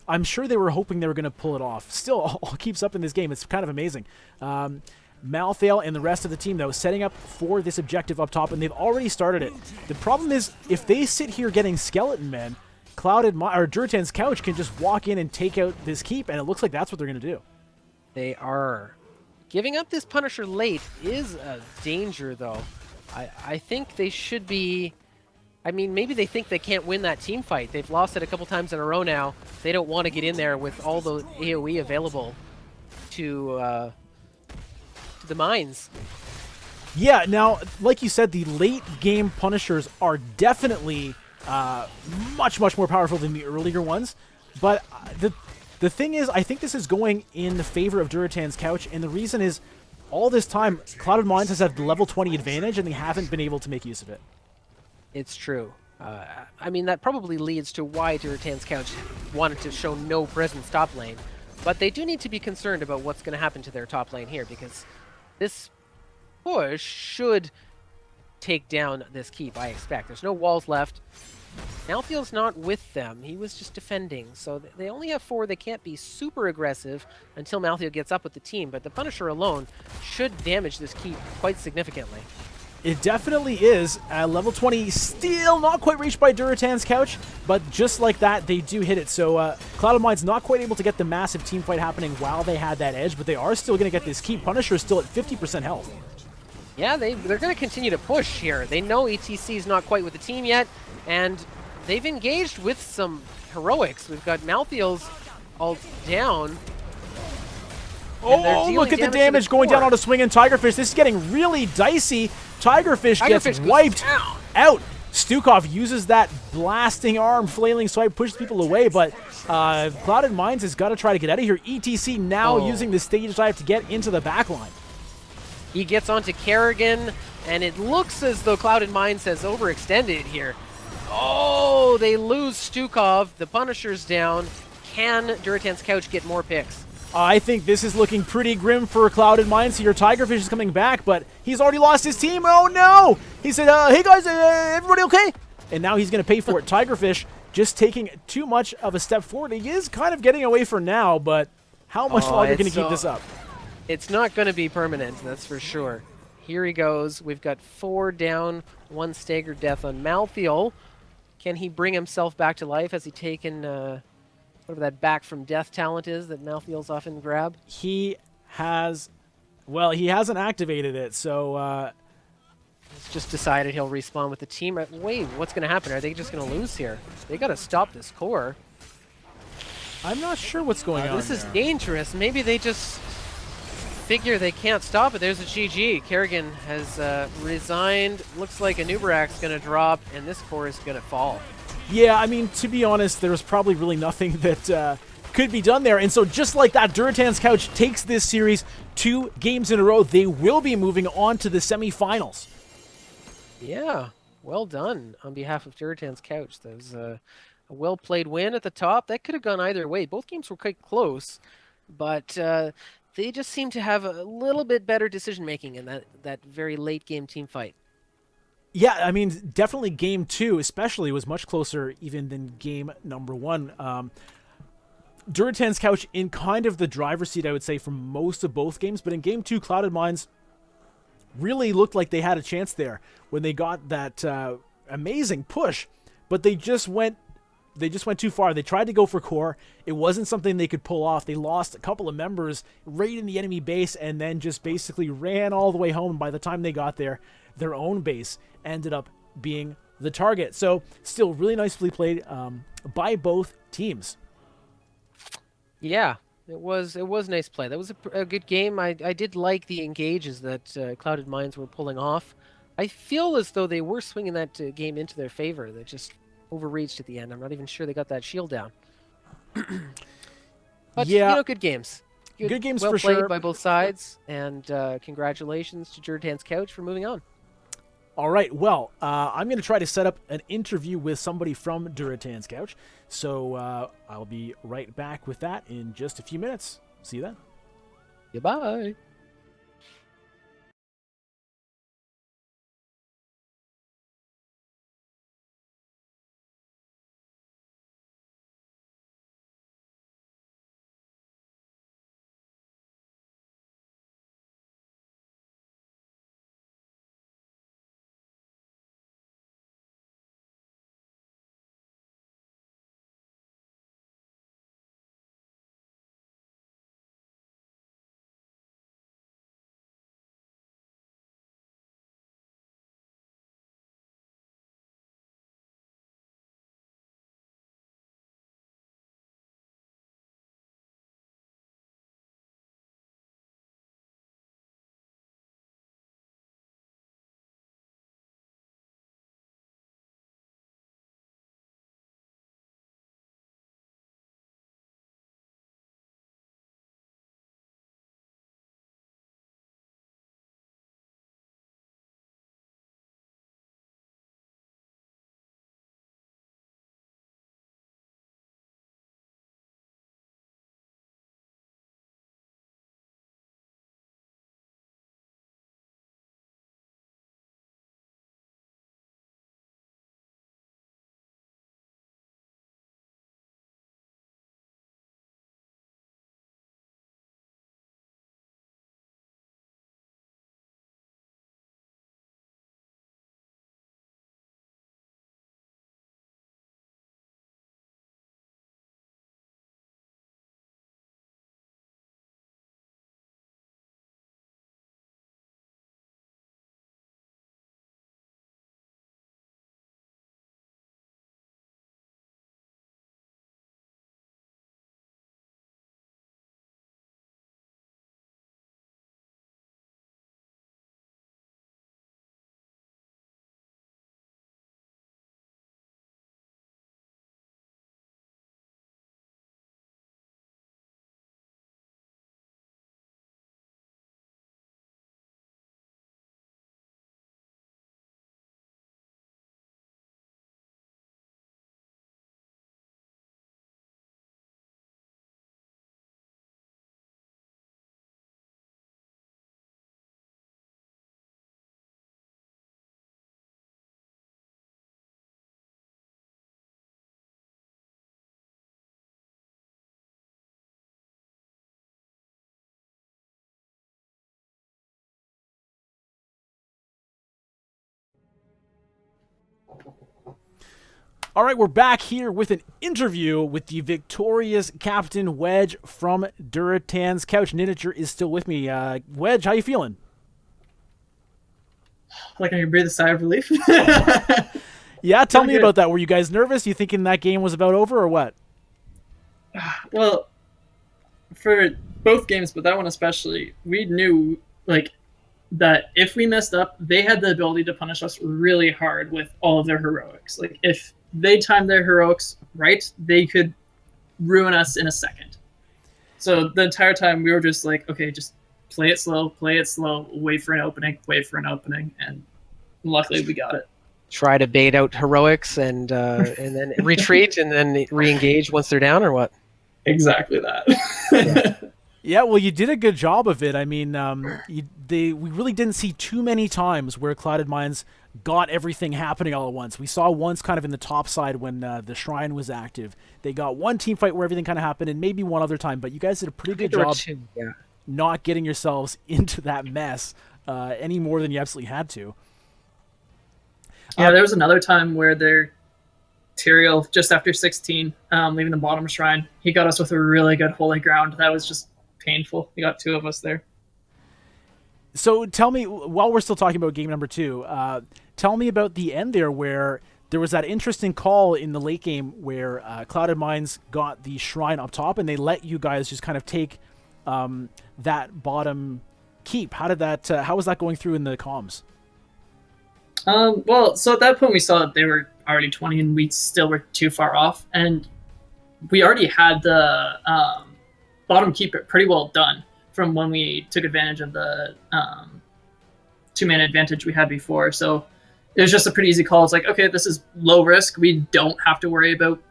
I'm sure they were hoping they were going to pull it off. Still, all keeps up in this game. It's kind of amazing. Malthael and the rest of the team, though, setting up for this objective up top, and they've already started it. The problem is, if they sit here getting Skeleton Men, Durotan's couch can just walk in and take out this keep, and it looks like that's what they're going to do. They are. Giving up this Punisher late is a danger, though. I think they should be... I mean, maybe they think they can't win that team fight. They've lost it a couple times in a row now. They don't want to get in there with all the AoE available to the mines. Yeah, now, like you said, the late game Punishers are definitely much more powerful than the earlier ones. But the thing is, I think this is going in the favor of Durotan's couch, and the reason is, all this time, Clouded Minds has had the level 20 advantage, and they haven't been able to make use of it. It's true. I mean, that probably leads to why Durotan's couch wanted to show no presence top lane. But they do need to be concerned about what's going to happen to their top lane here, because this push should take down this keep, I expect. There's no walls left. Malthael's not with them. He was just defending. So they only have 4. They can't be super aggressive until Malthael gets up with the team. But the Punisher alone should damage this keep quite significantly. It definitely is. Level 20 still not quite reached by Durotan's couch, but just like that, they do hit it. So Clouded Mind's not quite able to get the massive team fight happening while they had that edge, but they are still going to get this keep. Punisher is still at 50% health. Yeah, they're going to continue to push here. They know ETC is not quite with the team yet, and they've engaged with some heroics. We've got Malthael's ult down. Oh, look at the damage going down on a swing and Tigerfish. This is getting really dicey. Tigerfish gets wiped out. Stukov uses that blasting arm, flailing swipe, pushes people away, but Clouded Minds has got to try to get out of here. ETC now using the stage dive to get into the backline. He gets onto Kerrigan, and it looks as though Clouded Minds has overextended here. Oh, they lose Stukov. The Punisher's down. Can Durotan's couch get more picks? I think this is looking pretty grim for Clouded Minds here. Tigerfish is coming back, but he's already lost his team. Oh, no! He said, hey, guys, everybody okay? And now he's going to pay for it. Tigerfish just taking too much of a step forward. He is kind of getting away for now, but how much longer can he keep this up? It's not going to be permanent, that's for sure. Here he goes. We've got 4 down, 1 staggered death on Malthael. Can he bring himself back to life? Has he taken whatever that back from death talent is that Malthael's often grab? He has, well, he hasn't activated it, so he's just decided he'll respawn with the team. Wait, what's going to happen? Are they just going to lose here? They got to stop this core. I'm not sure what's going on. This is dangerous. Maybe they just figure they can't stop it. There's a GG. Kerrigan has resigned. Looks like a Nubarak's going to drop, and this core is going to fall. Yeah, I mean, to be honest, there was probably really nothing that could be done there. And so just like that, Durotan's couch takes this series 2 games in a row. They will be moving on to the semifinals. Yeah, well done on behalf of Durotan's couch. That was a well-played win at the top. That could have gone either way. Both games were quite close, but they just seem to have a little bit better decision-making in that very late-game team fight. Yeah, I mean, definitely game 2 especially was much closer even than game number 1. Durotan's couch in kind of the driver's seat, I would say, for most of both games. But in game 2, Clouded Minds really looked like they had a chance there when they got that amazing push. But they just went too far. They tried to go for core. It wasn't something they could pull off. They lost a couple of members right in the enemy base and then just basically ran all the way home. By the time they got there, their own base ended up being the target. So still really nicely played by both teams. Yeah, it was nice play. That was a good game. I did like the engages that Clouded Minds were pulling off. I feel as though they were swinging that game into their favor. They just overreached at the end. I'm not even sure they got that shield down. But, yeah, good games. Good games well for played sure. by both sides, and congratulations to Durotan's couch for moving on. All right, well, I'm going to try to set up an interview with somebody from Durotan's couch, so I'll be right back with that in just a few minutes. See you then. Goodbye. All right, we're back here with an interview with the victorious Captain Wedge from Durotan's Couch. Ninjature is still with me. Wedge, how you feeling? Like I can breathe a sigh of relief. Yeah, tell me good. about that. Were you guys nervous? You thinking that game was about over or what? Well, for both games, but that one especially, we knew like that if we messed up, they had the ability to punish us really hard with all of their heroics. Like if they timed their heroics right, they could ruin us in a second. So the entire time we were just like, okay, just play it slow, wait for an opening, and luckily we got it. Try to bait out heroics and then retreat and then re-engage once they're down, or what? Exactly that. Yeah, well, you did a good job of it. I mean, we really didn't see too many times where Clouded Minds got everything happening all at once. We saw once kind of in the top side when the Shrine was active. They got one team fight where everything kind of happened, and maybe one other time, but you guys did a pretty good job not getting yourselves into that mess any more than you absolutely had to. Yeah, there was another time where their Tyrael, just after 16, leaving the bottom shrine, he got us with a really good holy ground. That was just painful. He got two of us there. So tell me, while we're still talking about game number 2, tell me about the end there where there was that interesting call in the late game where Clouded Minds got the shrine up top and they let you guys just kind of take that bottom keep. How was that going through in the comms? Well, so at that point we saw that they were already 20 and we still were too far off, and we already had the bottom keep pretty well done from when we took advantage of the 2-man advantage we had before. So it was just a pretty easy call. It's like, okay, this is low risk. We don't have to worry about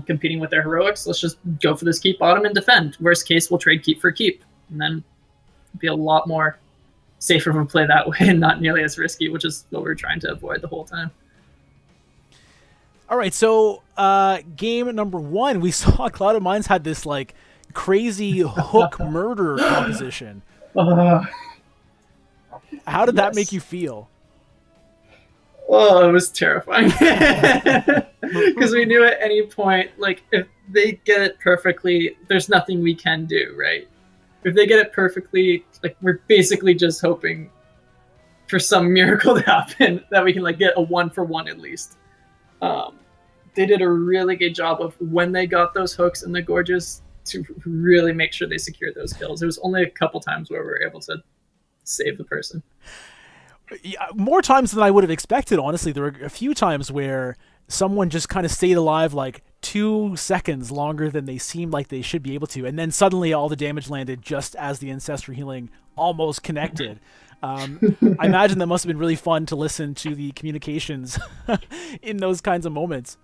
competing with their heroics. Let's just go for this keep bottom and defend. Worst case, we'll trade keep for keep, and then be a lot more safer if we play that way and not nearly as risky, which is what we're trying to avoid the whole time. All right, so game number 1, we saw Clouded Minds had this like crazy hook murder composition. How did that make you feel? Well, it was terrifying because we knew at any point, like if they get it perfectly, there's nothing we can do, right? If they get it perfectly, like we're basically just hoping for some miracle to happen that we can like get a 1-for-1 at least. They did a really good job of when they got those hooks in the gorges to really make sure they secured those kills. There was only a couple times where we were able to save the person. Yeah, more times than I would have expected, honestly. There were a few times where someone just kind of stayed alive like 2 seconds longer than they seemed like they should be able to, and then suddenly all the damage landed just as the ancestral healing almost connected. I imagine that must have been really fun to listen to the communications in those kinds of moments.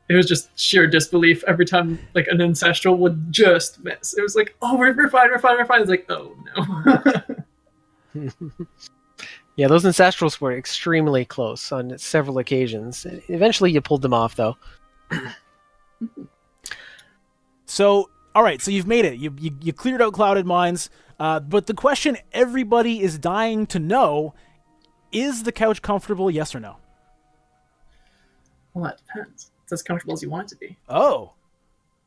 It was just sheer disbelief every time like an ancestral would just miss. It was like, oh, we're fine. It's like, oh no. Yeah, those ancestrals were extremely close on several occasions. Eventually you pulled them off, though. So, all right, so you've made it. You cleared out Clouded Minds, but the question everybody is dying to know, is the couch comfortable, yes or no? Well, that depends. It's as comfortable as you want it to be. Oh,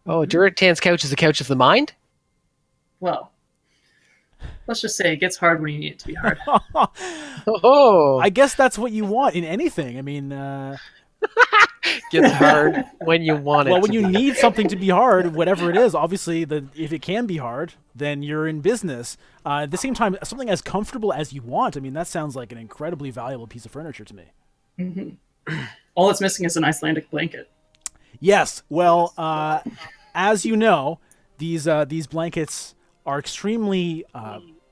Durotan's couch is the couch of the mind? Well, let's just say it gets hard when you need it to be hard. I guess that's what you want in anything. I mean, gets hard when you want it. Well, when you need something to be hard, whatever it is, obviously, if it can be hard, then you're in business. At the same time, something as comfortable as you want, I mean, that sounds like an incredibly valuable piece of furniture to me. Mm-hmm. All it's missing is an Icelandic blanket. Yes. Well, as you know, these blankets are extremely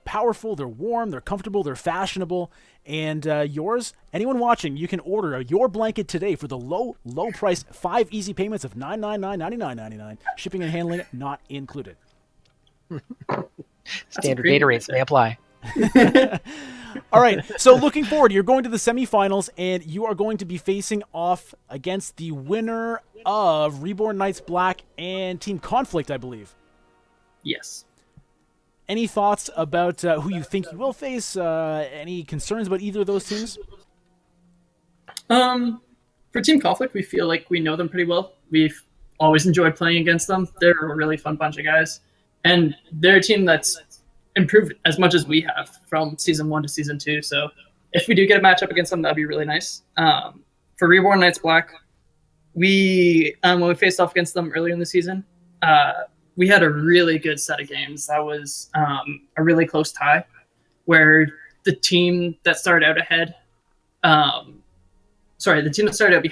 powerful. They're warm. They're comfortable. They're fashionable. And yours, anyone watching, you can order your blanket today for the low price, 5 easy payments of $9.99, shipping and handling not included. Standard data rates may apply. All right, so looking forward, you're going to the semifinals, and you are going to be facing off against the winner of Reborn Knights Black and Team Conflict, I believe. Yes. Any thoughts about who you think you will face? Any concerns about either of those teams? For Team Conflict, we feel like we know them pretty well. We've always enjoyed playing against them. They're a really fun bunch of guys, and they're a team that's improved as much as we have from season 1 to season 2. So if we do get a matchup against them, that'd be really nice. For Reborn Knights Black, we when we faced off against them earlier in the season, we had a really good set of games. That was a really close tie, where the team that started out ahead, the team that started out behind